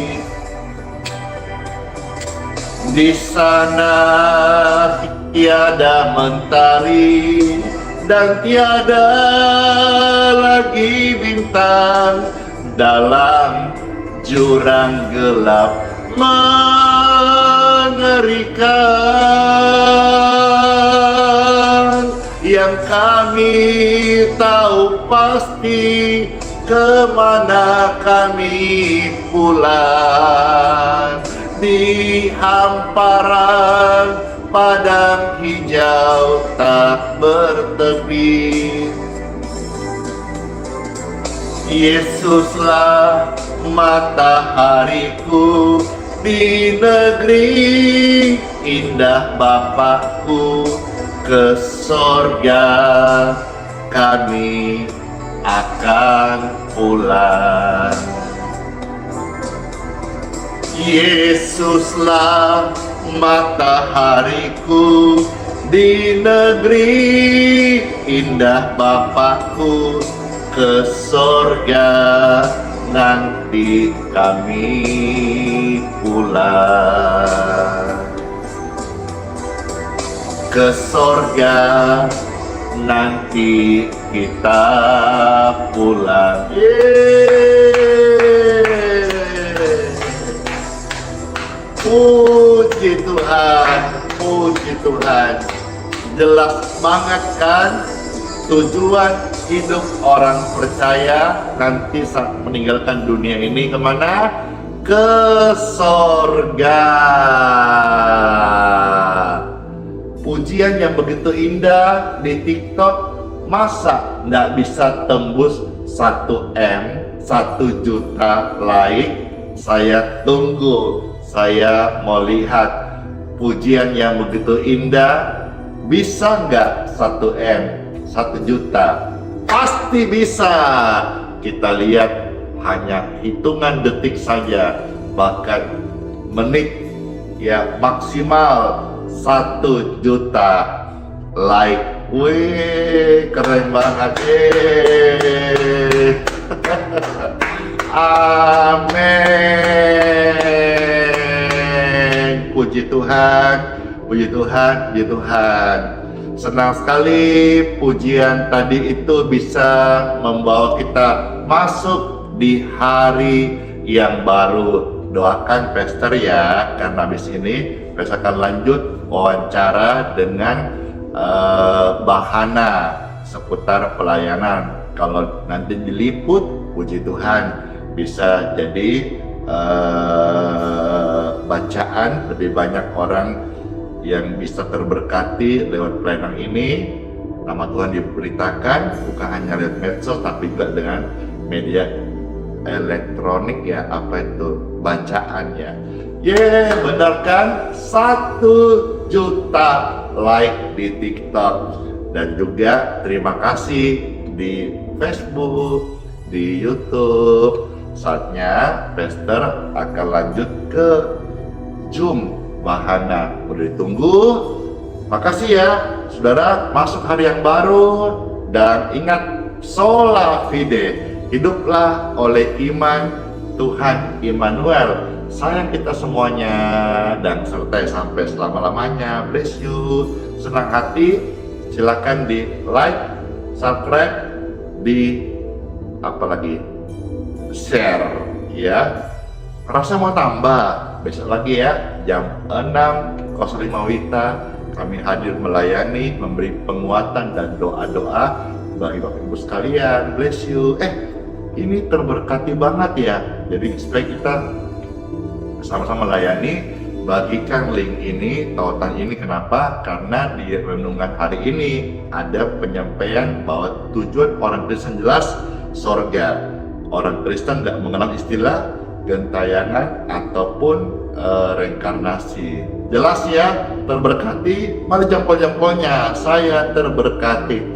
Di sana tiada mentari dan tiada lagi bintang, dalam jurang gelap mengerikan. Yang kami tahu pasti, kemana kami pulang. Di hamparan padang hijau tak bertepi. Yesuslah matahariku di negeri indah Bapakku, ke sorga kami akan pulang. Yesuslah matahariku di negeri indah Bapakku, ke sorga nanti kami pulang. Ke sorga nanti kita pulang. Puji Tuhan, puji Tuhan. Jelas banget kan tujuan hidup orang percaya nanti saat meninggalkan dunia ini kemana? Ke sorga. Pujian yang begitu indah di TikTok, masa nggak bisa tembus 1M, 1 juta like? Saya tunggu, saya mau lihat pujian yang begitu indah. Bisa nggak 1M, 1 juta? Pasti bisa. Kita lihat hanya hitungan detik saja, bahkan menit, ya maksimal 1 juta like. Wih, keren banget. Amin. Puji Tuhan, puji Tuhan, puji Tuhan. Senang sekali pujian tadi itu bisa membawa kita masuk di hari yang baru. Doakan Pastor ya, karena habis ini Pastor akan lanjut wawancara dengan Bahana seputar pelayanan. Kalau nanti diliput, puji Tuhan bisa jadi bacaan lebih banyak orang yang bisa terberkati lewat pelayanan ini. Nama Tuhan diberitakan bukan hanya lewat medsos tapi juga dengan media elektronik, ya, apa itu, bacaan ya. Benar kan? 1 juta like di TikTok, dan juga terima kasih di Facebook, di YouTube. Saatnya Pastor akan lanjut ke Zoom Bahana. Udah ditunggu. Makasih ya saudara, masuk hari yang baru, dan ingat sola fide, hiduplah oleh iman Tuhan Immanuel sayang kita semuanya dan sertai sampai selama-lamanya. Bless you. Senang hati, silakan di like, subscribe, di apalagi share ya. Rasa mau tambah besok lagi ya, jam 6.05 WITA kami hadir melayani, memberi penguatan dan doa-doa bagi Bapak Ibu sekalian. Bless you. Ini terberkati banget ya. Jadi supaya kita sama-sama layani, bagikan link ini, tautan ini. Kenapa? Karena di renungan hari ini ada penyampaian bahwa tujuan orang Kristen jelas sorga. Orang Kristen nggak mengenal istilah gentayangan ataupun reinkarnasi. Jelas ya, terberkati. Mari jempol-jempolnya. Saya terberkati.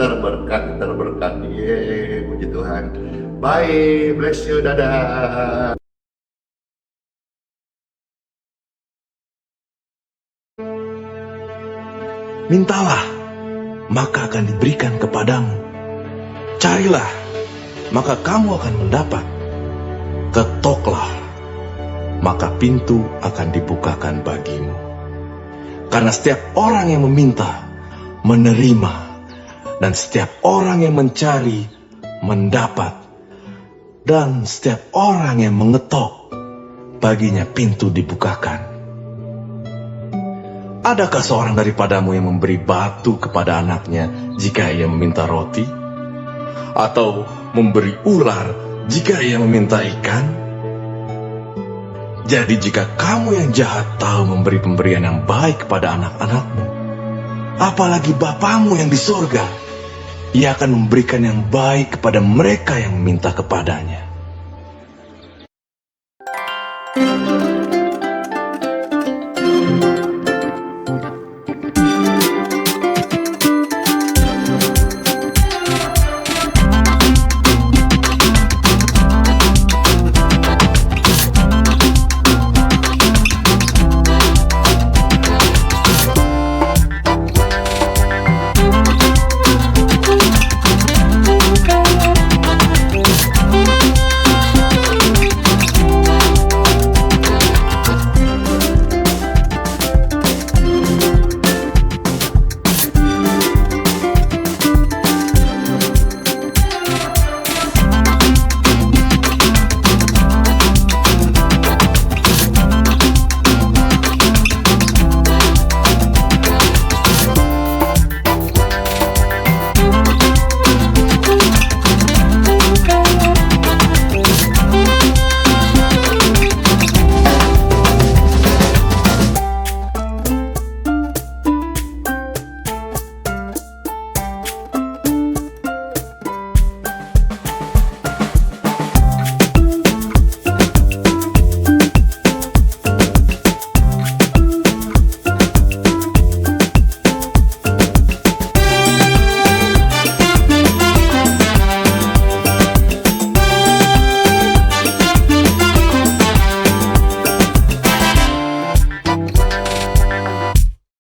Yeay, puji Tuhan. Bye, bless you, dadah. Mintalah, maka akan diberikan kepadamu. Carilah, maka kamu akan mendapat. Ketoklah, maka pintu akan dibukakan bagimu. Karena setiap orang yang meminta, menerima, dan setiap orang yang mencari, mendapat, dan setiap orang yang mengetok, baginya pintu dibukakan. Adakah seorang daripadamu yang memberi batu kepada anaknya jika ia meminta roti? Atau memberi ular jika ia meminta ikan? Jadi jika kamu yang jahat tahu memberi pemberian yang baik kepada anak-anakmu, apalagi Bapamu yang di sorga, Ia akan memberikan yang baik kepada mereka yang meminta kepadanya.